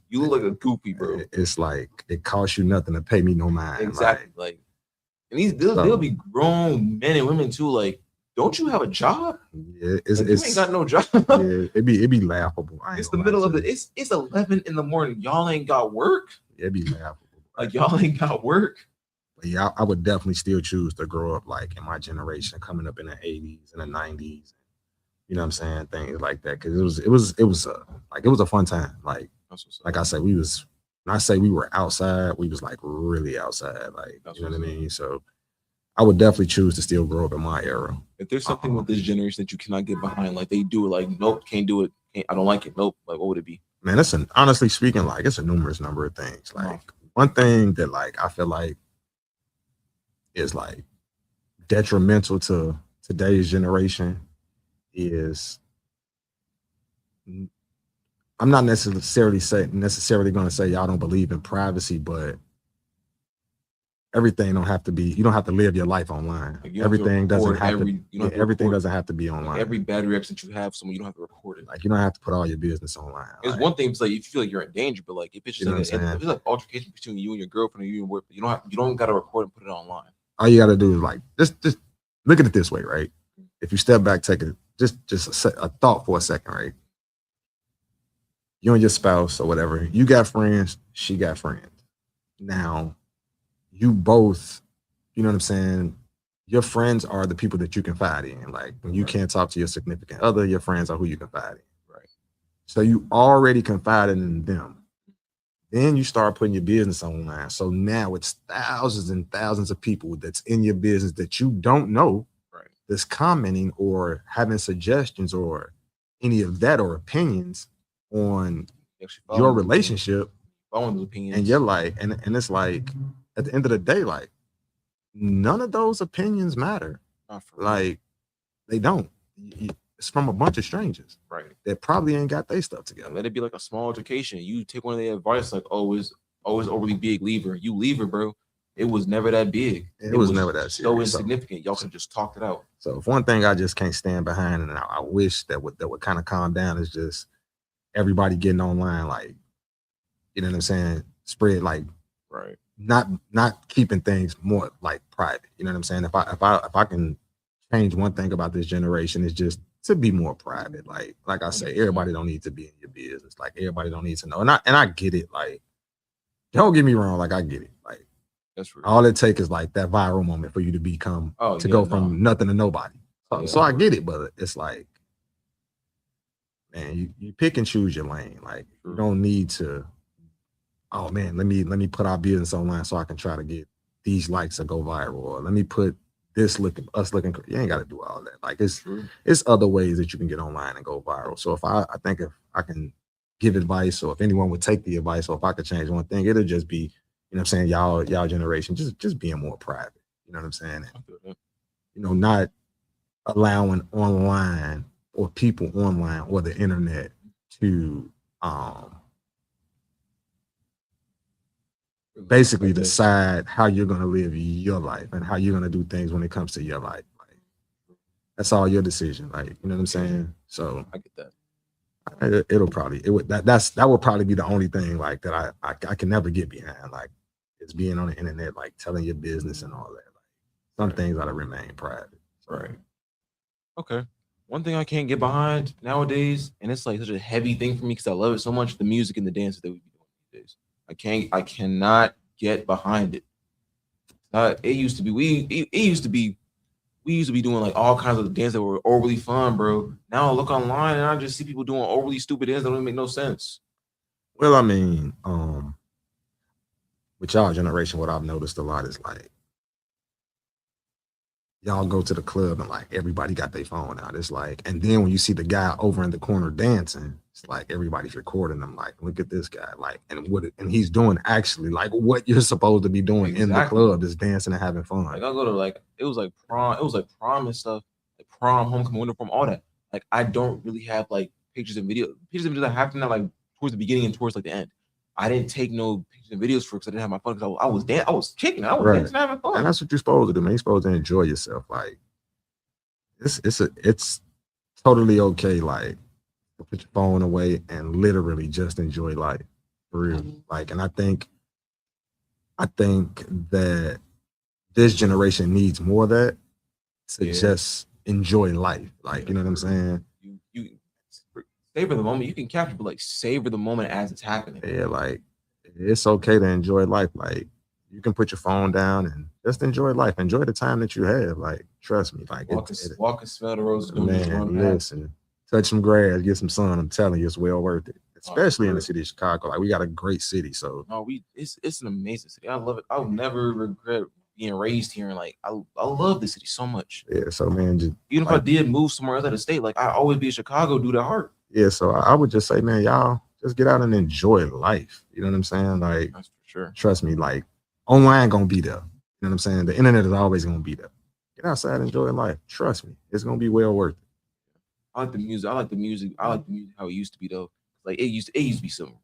You look like a goofy, bro. It's like it costs you nothing to pay me no mind. Exactly. Like and they'll be grown men and women too. Like, don't you have a job? Yeah, you ain't got no job. Yeah, it'd be laughable. It's the middle of it. It's 11 in the morning. Y'all ain't got work. It'd be laughable. Like, y'all ain't got work. But yeah, I would definitely still choose to grow up like in my generation, coming up in the 80s and the 90s. You know what I'm saying? Things like that. Cause it was a fun time. Like I said, when I say we were outside, we was like really outside. Like, you know what I mean? So I would definitely choose to still grow up in my era. If there's something with this generation that you cannot get behind, like they do it, like, nope, can't do it. I don't like it. Nope. Like, what would it be? Man, honestly speaking, like it's a numerous number of things. Like one thing that like I feel like is like detrimental to today's generation is I'm not necessarily going to say y'all don't believe in privacy, but everything don't have to be. You don't have to live your life online. Like, everything doesn't have to. Everything doesn't have to be online. Like, every bad reaction that you have, someone you don't have to record it. Like you don't have to put all your business online. It's one thing to say if you feel like you're in danger, but like if it's just if it's like altercation between you and your girlfriend or you and work, you don't got to record and put it online. All you got to do is like just look at it this way, right? If you step back, take a thought for a second, right? You and your spouse or whatever, you got friends, she got friends. Now, you both, you know what I'm saying? Your friends are the people that you confide in. Like when you can't talk to your significant other, your friends are who you confide in. Right. So you already confided in them. Then you start putting your business online. So now it's thousands and thousands of people that's in your business that you don't know, right, that's commenting or having suggestions or any of that or opinions on your relationship. And you're like, and it's like at the end of the day, like none of those opinions matter. Like they don't. It's from a bunch of strangers, right? That probably ain't got their stuff together. Let it be like a small education. You take one of their advice, like always overly big lever. You lever, bro. It was never that big. It was never that so insignificant. Y'all could just talked it out. So if one thing I just can't stand behind, and I wish that would kind of calm down, is just everybody getting online, like, you know what I'm saying? Spread like, right. Not keeping things more like private. You know what I'm saying? If I can change one thing about this generation, is just to be more private. Like I say, everybody don't need to be in your business. Like everybody don't need to know. And I get it. Like, don't get me wrong. Like I get it. Like that's true. All it takes is like that viral moment for you to become go from nothing to nobody. So I get it, but it's like, man, you pick and choose your lane. Like you don't need to. Oh man, let me put our business online so I can try to get these likes to go viral, or let me put us looking. You ain't got to do all that. Like it's other ways that you can get online and go viral. So if I think if I can give advice, or if anyone would take the advice, or if I could change one thing, it'll just be, you know what I'm saying, y'all generation just being more private. You know what I'm saying? And, you know, not allowing online or people online or the internet to basically decide how you're going to live your life and how you're going to do things when it comes to your life. Like, that's all your decision. Like, you know what I'm saying? So I get that. That would probably be the only thing like that I can never get behind. Like, it's being on the internet, like telling your business and all that. Like, some things ought to remain private. Right. Okay. One thing I can't get behind nowadays, and it's like such a heavy thing for me because I love it so much, the music and the dances that we be doing these days. I cannot get behind it. It used to be we used to be doing like all kinds of dances that were overly fun, bro. Now I look online and I just see people doing overly stupid dances that don't even make no sense. Well, I mean, with y'all generation, what I've noticed a lot is like y'all go to the club and like everybody got their phone out. It's like, and then when you see the guy over in the corner dancing, it's like everybody's recording them. Like, look at this guy. Like, and he's doing actually like what you're supposed to be doing in the club, is dancing and having fun. Like I go to like it was like prom and stuff, like prom, homecoming, winter prom, all that. Like I don't really have like pictures and videos. I have to now like towards the beginning and towards like the end. I didn't take no pictures and videos for because I didn't have my fun because I was kicking, I was dancing, having fun. And that's what you're supposed to do, man. You're supposed to enjoy yourself. Like it's totally okay, like to put your phone away and literally just enjoy life for real. Like, and I think that this generation needs more of that to just enjoy life. Like, you know what I'm saying? You savor the moment. You can capture, but like savor the moment as it's happening. Yeah, like it's okay to enjoy life. Like you can put your phone down and just enjoy life. Enjoy the time that you have. Like, trust me. Like walk and smell the roses. Man, listen, touch some grass, get some sun. I'm telling you, it's well worth it. Especially in the city of Chicago. Like we got a great city. So it's an amazing city. I love it. I'll never regret being raised here, and like I love the city so much. Yeah, so man, just, even if I did move somewhere else out of state, like I always be a Chicago dude at heart. Yeah, so I would just say, man, y'all just get out and enjoy life. You know what I'm saying? Like, that's for sure. Trust me, like online gonna be there. You know what I'm saying? The internet is always gonna be there. Get outside, enjoy life. Trust me, it's gonna be well worth it. I like the music. I like the music how it used to be though. Like it used to be some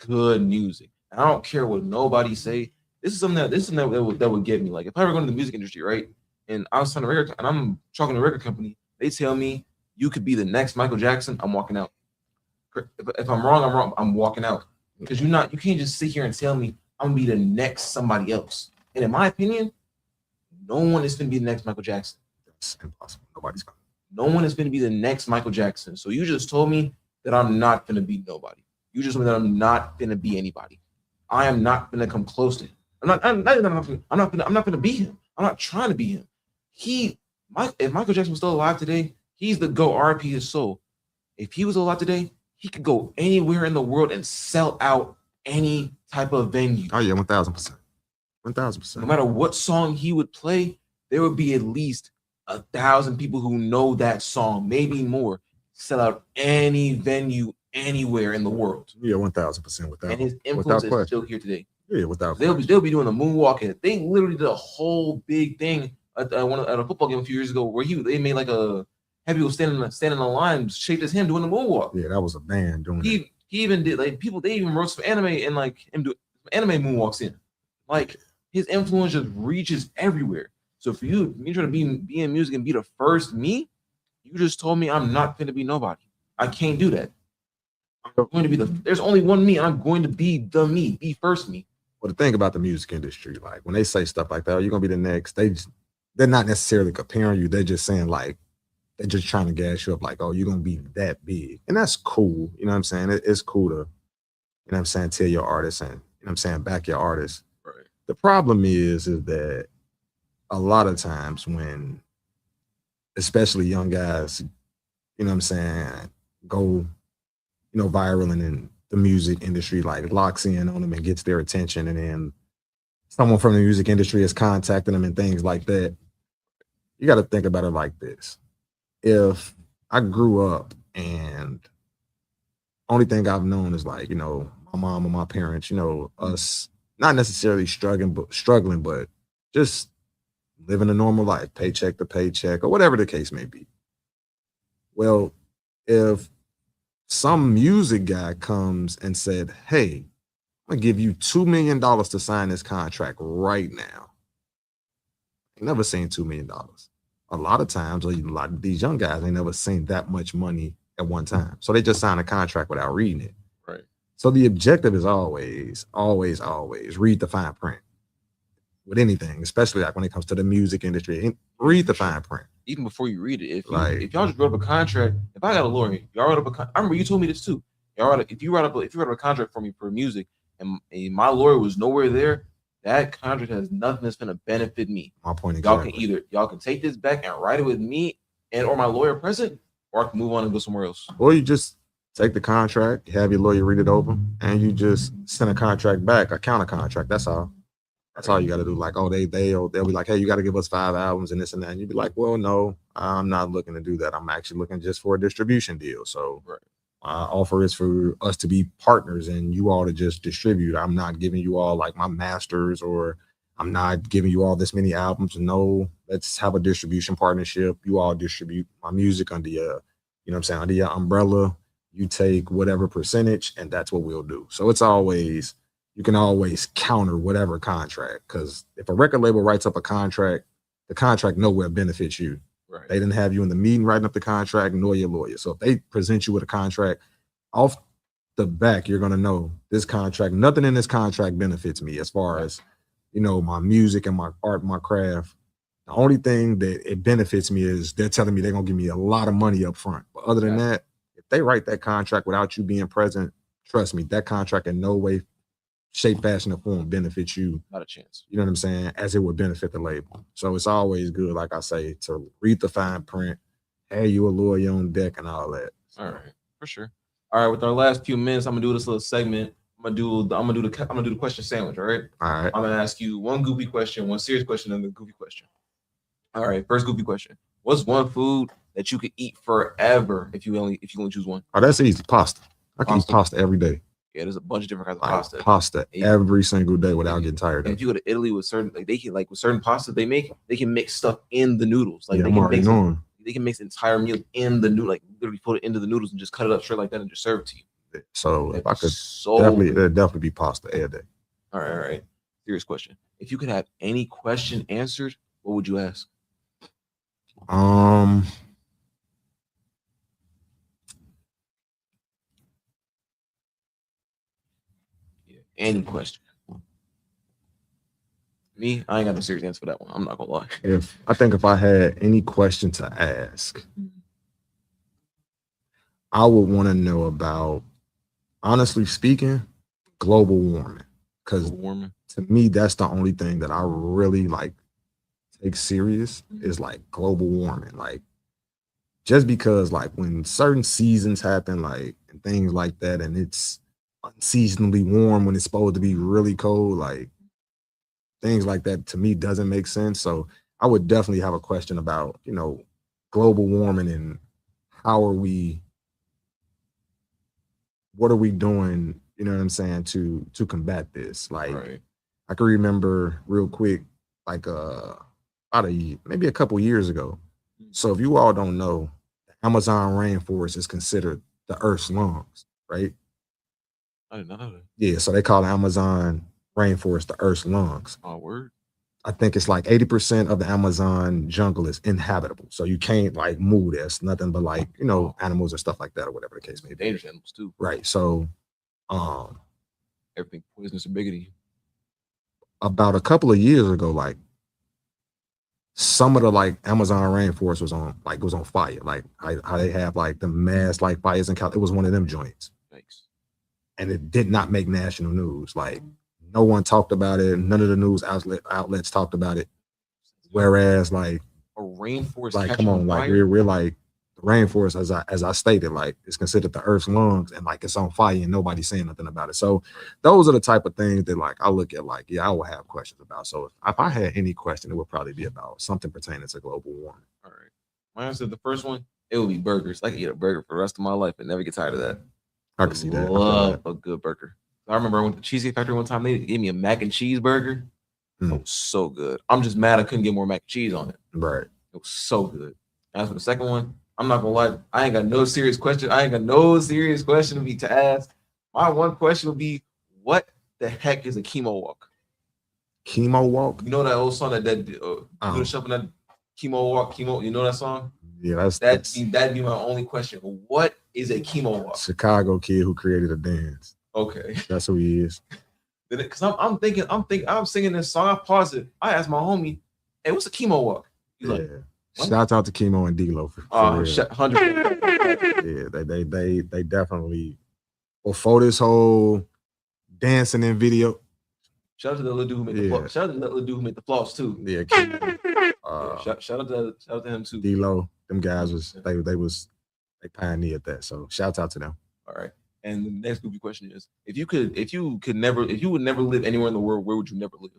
good music. And I don't care what nobody say. This is something that would get me. Like if I ever go into the music industry, right? And I was signing a record, and I'm talking to a record company, they tell me you could be the next Michael Jackson, I'm walking out. If I'm wrong, I'm wrong. I'm walking out. Because you can't just sit here and tell me I'm gonna be the next somebody else. And in my opinion, no one is gonna be the next Michael Jackson. That's impossible. Nobody's gonna. No one is gonna be the next Michael Jackson. So you just told me that I'm not gonna be nobody. You just told me that I'm not gonna be anybody. I am not gonna come close to him. I'm not gonna be him. I'm not trying to be him. If Michael Jackson was still alive today, he's the GOAT, RIP his soul. If he was alive today, he could go anywhere in the world and sell out any type of venue. Oh yeah, 1,000%. 1,000%. No matter what song he would play, there would be at least 1,000 people who know that song, maybe more. Sell out any venue anywhere in the world. Yeah, 1,000% with that. And his influence is still here today. Yeah, without they'll be doing a moonwalk, and they literally did a whole big thing at a football game a few years ago where they made like a have people standing in the line shaped as him doing the moonwalk. Yeah, that was a band doing it. He even did like they even wrote some anime and like him do anime moonwalks in. Like his influence just reaches everywhere. So for you trying to be in music and be the first me, you just told me I'm not going to be nobody. I can't do that. I'm going to be there's only one me. I'm going to be the me, the first me. Well, the thing about the music industry, like when they say stuff like that, oh, you're gonna be the next, they're not necessarily comparing you. They're just saying like they're just trying to gas you up, like, oh, you're gonna be that big, and that's cool. You know what I'm saying? It's cool to, you know what I'm saying, tell your artists and you know what I'm saying, back your artists. Right. The problem is that a lot of times when, especially young guys, you know what I'm saying, go, viral and in the music industry like locks in on them and gets their attention, and then someone from the music industry is contacting them and things like that. You got to think about it like this. If I grew up and only thing I've known is like, my mom and my parents, us not necessarily struggling, but just living a normal life, paycheck to paycheck or whatever the case may be. Well, if some music guy comes and said, hey, I'm gonna give you $2 million to sign this contract right now. I never seen $2 million. A lot of times, a lot of these young guys, they never seen that much money at one time. So they just sign a contract without reading it. Right. So the objective is always read the fine print with anything, especially like when it comes to the music industry. Read the fine print. Even before you read it, if y'all just wrote up a contract, if I got a lawyer, y'all wrote up I remember you told me this too. If you wrote up a contract for me for music, and my lawyer was nowhere there, that contract has nothing that's going to benefit me. My point exactly. Y'all can take this back and write it with me and or my lawyer present, or I can move on and go somewhere else. Or you just take the contract, have your lawyer read it over, and you just send a contract back, a counter contract. That's all. That's all you got to do. Like, oh, they'll be like, hey, you got to give us 5 albums and this and that. And you'd be like, well, no, I'm not looking to do that. I'm actually looking just for a distribution deal. So offer is for us to be partners and you all to just distribute. I'm not giving you all like my masters, or I'm not giving you all this many albums. No, let's have a distribution partnership. You all distribute my music under your, under your umbrella. you take whatever percentage, and that's what we'll do. So it's always, you can always counter whatever contract, because if a record label writes up a contract, the contract nowhere benefits you. Right. They didn't have you in the meeting writing up the contract, nor your lawyer. So if they present you with a contract, off the back, you're gonna know this contract, nothing in this contract benefits me as far as, you know, my music and my art, my craft. The only thing that it benefits me is they're telling me they're gonna give me a lot of money up front. But other than that, if they write that contract without you being present, trust me, that contract in no way, shape, fashion, or form benefits you. Not a chance. You know what I'm saying? As it would benefit the label. So it's always good, like I say, to read the fine print, have you a lawyer on deck and all that. All right, for sure. All right, with our last few minutes, I'm gonna do this little segment. I'm gonna do the question sandwich. All right. All right. I'm gonna ask you one goofy question, one serious question, and then the goofy question. All right. First goofy question: what's one food that you could eat forever if you only choose one? Oh, that's easy. Pasta. I can eat pasta every day. Yeah, there's a bunch of different kinds of Like pasta. pasta every single day without getting tired And of if you go to Italy with certain, like they can, like with certain pasta they make, they can mix stuff in the noodles. Like Yeah, they I'm can already mix knowing. they can mix the entire meal in the noodle, like literally put it into the noodles and just cut it up straight like that and just serve it to you. So if I could So it'd definitely be pasta every day. All right. Serious question. If you could have any question answered, what would you ask? Yeah, any question. Me, I ain't got no serious answer for that one. I'm not gonna lie. If I had any question to ask, I would want to know about, honestly speaking, global warming. Because to me, that's the only thing that I really like take serious is like global warming. Like, just because like when certain seasons happen, like and things like that, and it's unseasonably warm when it's supposed to be really cold, like things like that to me doesn't make sense. So I would definitely have a question about, you know, global warming and what are we doing, you know what I'm saying, to combat this? Like, I can remember real quick, like maybe a couple years ago. So if you all don't know, the Amazon rainforest is considered the Earth's lungs, right? I did not know that. Yeah, so they call the Amazon rainforest the Earth's lungs. Oh, word. I think it's like 80% of the Amazon jungle is inhabitable. So you can't like move there. It's nothing but like, you know, animals or stuff like that or whatever the case may be. Dangerous animals too. Right. So everything poisonous or bigger than you. About a couple of years ago, like some of the like Amazon rainforest was on fire. Like how they have like the mass like fires in California. It was one of them joints. Thanks. And it did not make national news. Like no one talked about it. None of the news outlets talked about it. Whereas like a rainforest, like come on, like we're like the rainforest, as I stated, like it's considered the Earth's lungs, and like it's on fire and nobody's saying nothing about it. So those are the type of things that like I look at like, yeah, I will have questions about. So if I had any question, it would probably be about something pertaining to global warming. All right. My answer, the first one, it would be burgers. I could eat a burger for the rest of my life and never get tired of that. I can see that. Love a good burger. I remember I went to the Cheesecake Factory one time. They gave me a mac and cheese burger. It was so good. I'm just mad I couldn't get more mac and cheese on it. Right. It was so good. As for the second one, I'm not gonna lie. I ain't got no serious question. To be to ask. My one question would be, what the heck is a chemo walk? Chemo walk? You know that old song that do the shuffle that chemo walk, chemo. You know that song? Yeah, that'd be my only question. What is a chemo walk? Chicago kid who created a dance. Okay, that's who he is. Because I'm singing this song. I paused it. I asked my homie, "Hey, what's a chemo walk?" He's like, shout out to Chemo and D-Lo for 100%. Yeah, they definitely before this whole dancing in video. Shout out to the little dude who made the floss. Shout out to the little dude who made the floss too. Yeah, shout out to him too. D-Lo, them guys they pioneered that. So shout out to them. All right. And the next goofy question is: if you would never live anywhere in the world, where would you never live?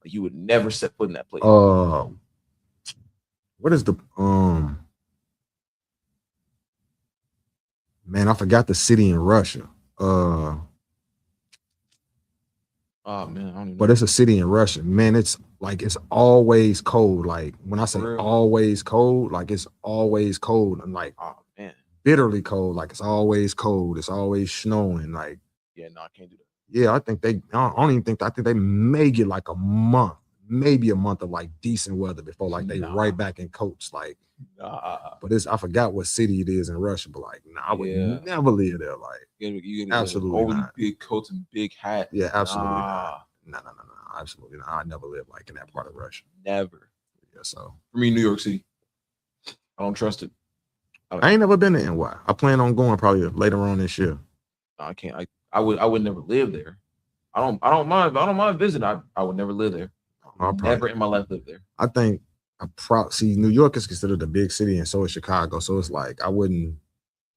Like you would never set foot in that place. What is the man? I forgot the city in Russia. Oh man, I don't even know. But it's a city in Russia. Man, it's like it's always cold. Like when I say always cold, like it's always cold. And like, oh man, bitterly cold. Like it's always cold. It's always snowing. Like, Yeah, no, I can't do that. yeah, I think I don't even think, I think they may get like a month, maybe a month of like decent weather before like they right back in coats. Like, but I forgot what city it is in Russia, but like, nah, I would never live there. Like, you absolutely overly not. big coats and big hat. Yeah, absolutely not. No, absolutely not. I never lived like in that part of Russia. Never. Yeah, so for me, New York City, I don't trust it. I ain't never been to NY. I plan on going probably later on this year. No, I can't. I would never live there. I don't mind visiting. I would never live there. Never in my life live there. I think see, New York is considered a big city, and so is Chicago. So it's like I wouldn't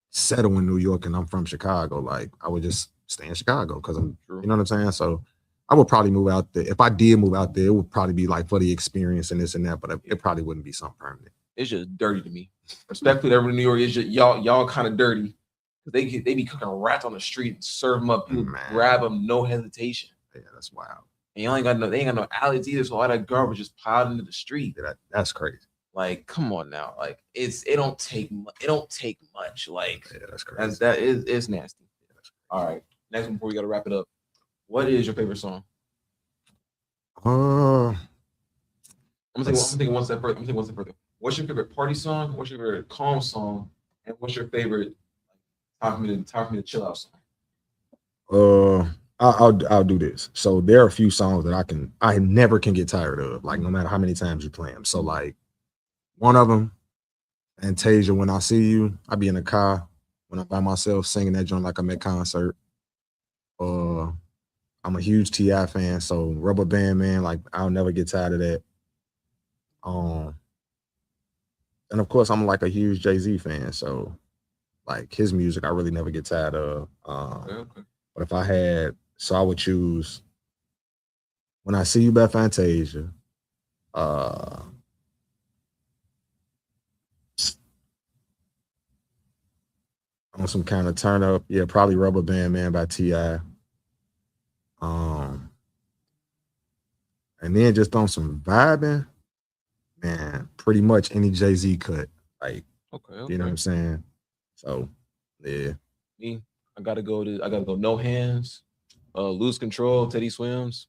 settle in New York, and I'm from Chicago. Like I would just stay in Chicago because I'm, you know what I'm saying. So I would probably move out there. If I did move out there, it would probably be like for the experience and this and that. But it probably wouldn't be something permanent. It's just dirty to me. Respectfully, everyone in New York is just y'all kind of dirty. They be cooking rats on the street and serve them up. People grab them, no hesitation. Yeah, that's wild. And they ain't got no alleys either, so all that garbage just piled into the street. Yeah, that's crazy. Like, come on now. Like, it don't take much. Like, yeah, that's crazy. It's nasty. Yeah, all right. Next one before we gotta wrap it up. What is your favorite song? I'm thinking one step further. What's your favorite party song? What's your favorite calm song? And what's your favorite time for me to chill out song? I'll do this. So there are a few songs that I never can get tired of, like no matter how many times you play them. So like one of them, Fantasia, When I See You, I be in the car when I'm by myself singing that joint like I'm at concert. I'm a huge T.I. fan, so Rubber Band Man, like I'll never get tired of that. And of course I'm like a huge Jay-Z fan, so like his music I really never get tired of. Okay. But if I had, so I would choose When I See You by Fantasia. On some kind of turn up, yeah, probably Rubber Band Man by T.I. And then just on some vibing, man, pretty much any Jay-Z cut. Like, okay. You know what I'm saying? So, yeah. Me, I gotta go No Hands, Lose Control, Teddy Swims,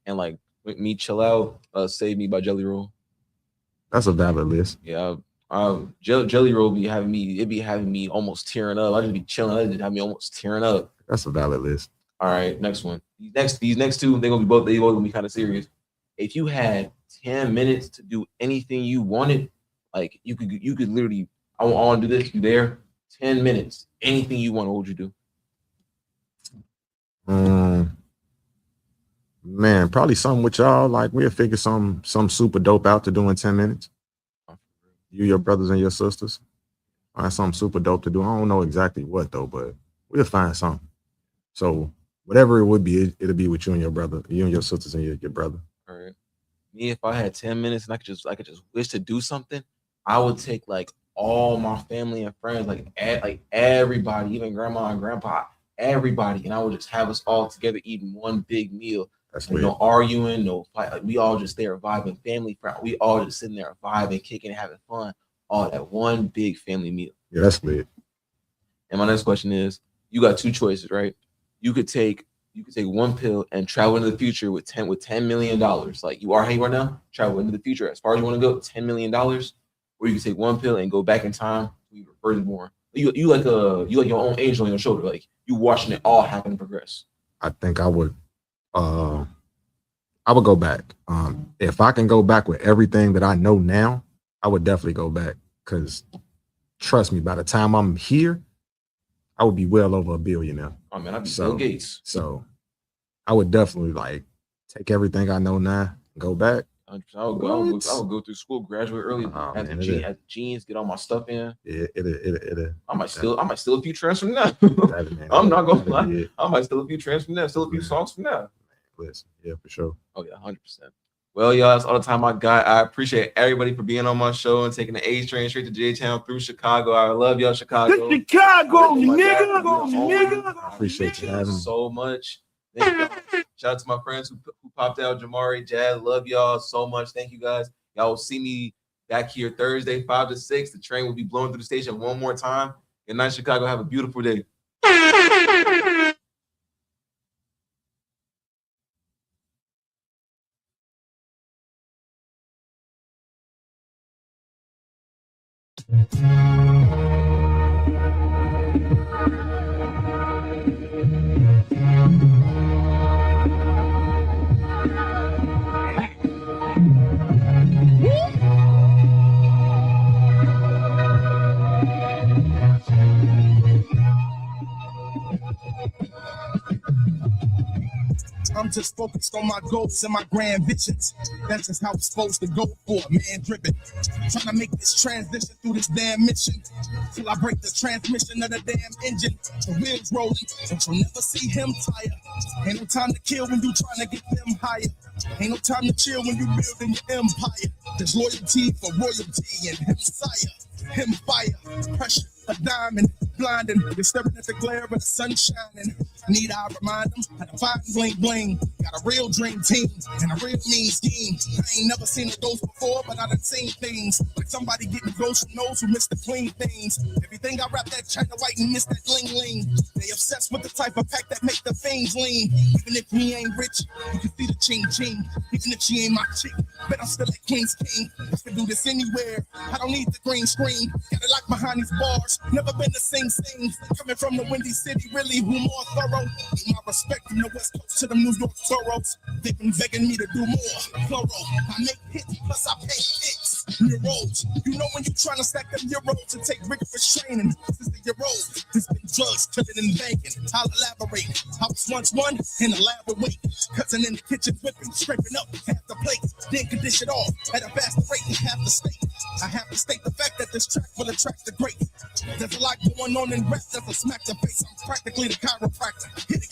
and like Me Chill Out, Save Me by Jelly Roll. That's a valid list. Yeah. Jelly Roll be having me almost tearing up. I just be chilling. It just have me almost tearing up. That's a valid list. All right, next one. These next two, they both gonna be kind of serious. If you had 10 minutes to do anything you wanted, like you could literally, I want to do this, you there, 10 minutes, anything you want, what would you do? Man, probably something with y'all. Like we'll figure some super dope out to do in 10 minutes. You, your brothers, and your sisters. Find something super dope to do. I don't know exactly what though, but we'll find something. So whatever it would be, it'll be with you and your brother, you and your sisters and your brother. All right. Me, if I had 10 minutes and I could just wish to do something, I would take like all my family and friends, like everybody, even grandma and grandpa, everybody, and I would just have us all together eating one big meal. That's like, no arguing, no fight. Like we all just there vibing, family friend. We all just sitting there vibing, kicking, having fun, all at one big family meal. Yeah, that's lit. And my next question is: you got two choices, right? You could take one pill and travel into the future with $10 million. Like you are how you are now, travel into the future as far as you want to go, $10 million. Or you can take one pill and go back in time to even furthermore. You like your own angel on your shoulder, like you watching it all happen and progress. I think I would go back. If I can go back with everything that I know now, I would definitely go back. Because trust me, by the time I'm here, I would be well over $1 billion now. Oh man, I'd be Bill Gates. So I would definitely like take everything I know now, and go back. I would go through school, graduate early, have the jeans, get all my stuff in. Yeah, I might steal a few trends from now. I'm not gonna lie. I might steal a few trends from now, steal a few songs from now. Listen, yeah, for sure. Oh yeah, 100%. Well, y'all, that's all the time I got. I appreciate everybody for being on my show and taking the Atrain straight to Jtown through Chicago. I love y'all, Chicago. Chicago, nigga. I appreciate you having me so much. Thank you. Shout out to my friends who popped out, Jamari, Jazz. Love y'all so much. Thank you guys. Y'all will see me back here Thursday, 5 to 6. The train will be blowing through the station one more time. Good night, Chicago. Have a beautiful day. I'm just focused on my goals and my grand visions. That's just how it's supposed to go for a man driven. Trying to make this transition through this damn mission till I break the transmission of the damn engine. The wheels rolling, but you'll never see him tire. Ain't no time to kill when you trying to get them higher. Ain't no time to chill when you building your empire. There's loyalty for royalty and him sire. Him fire, pressure, a diamond, blinding. You're staring at the glare of the sun shining. Need I remind them how to find bling bling. Got a real dream team and a real mean scheme. I ain't never seen a ghost before, but I done seen things. Like somebody getting ghosts from those who miss the clean things. Everything I rap that China white and miss that ling ling. They obsessed with the type of pack that make the things lean. Even if he ain't rich, you can see the ching ching. Even if she ain't my chick, but I'm still a King's King. I can do this anywhere. I don't need the green screen. Got it locked behind these bars. Never been to sing. Coming from the Windy City, really, who more thorough? Need my respect from the West Coast to the New York Toros. They've been begging me to do more. Plural. I make hits, plus I pay hits. Euros. You know when you trying to stack them euros and take rigorous training. This is the euros. It's been drugs, killing and banking. I'll elaborate. I was once one in a lab with weight. Cousin in the kitchen whipping, scraping up half the plate. Then condition off at a faster rate than half the state. I have to state the fact that this track will attract the great. There's a lot going on in rap that's a smack the face. I'm practically the chiropractor. Hit it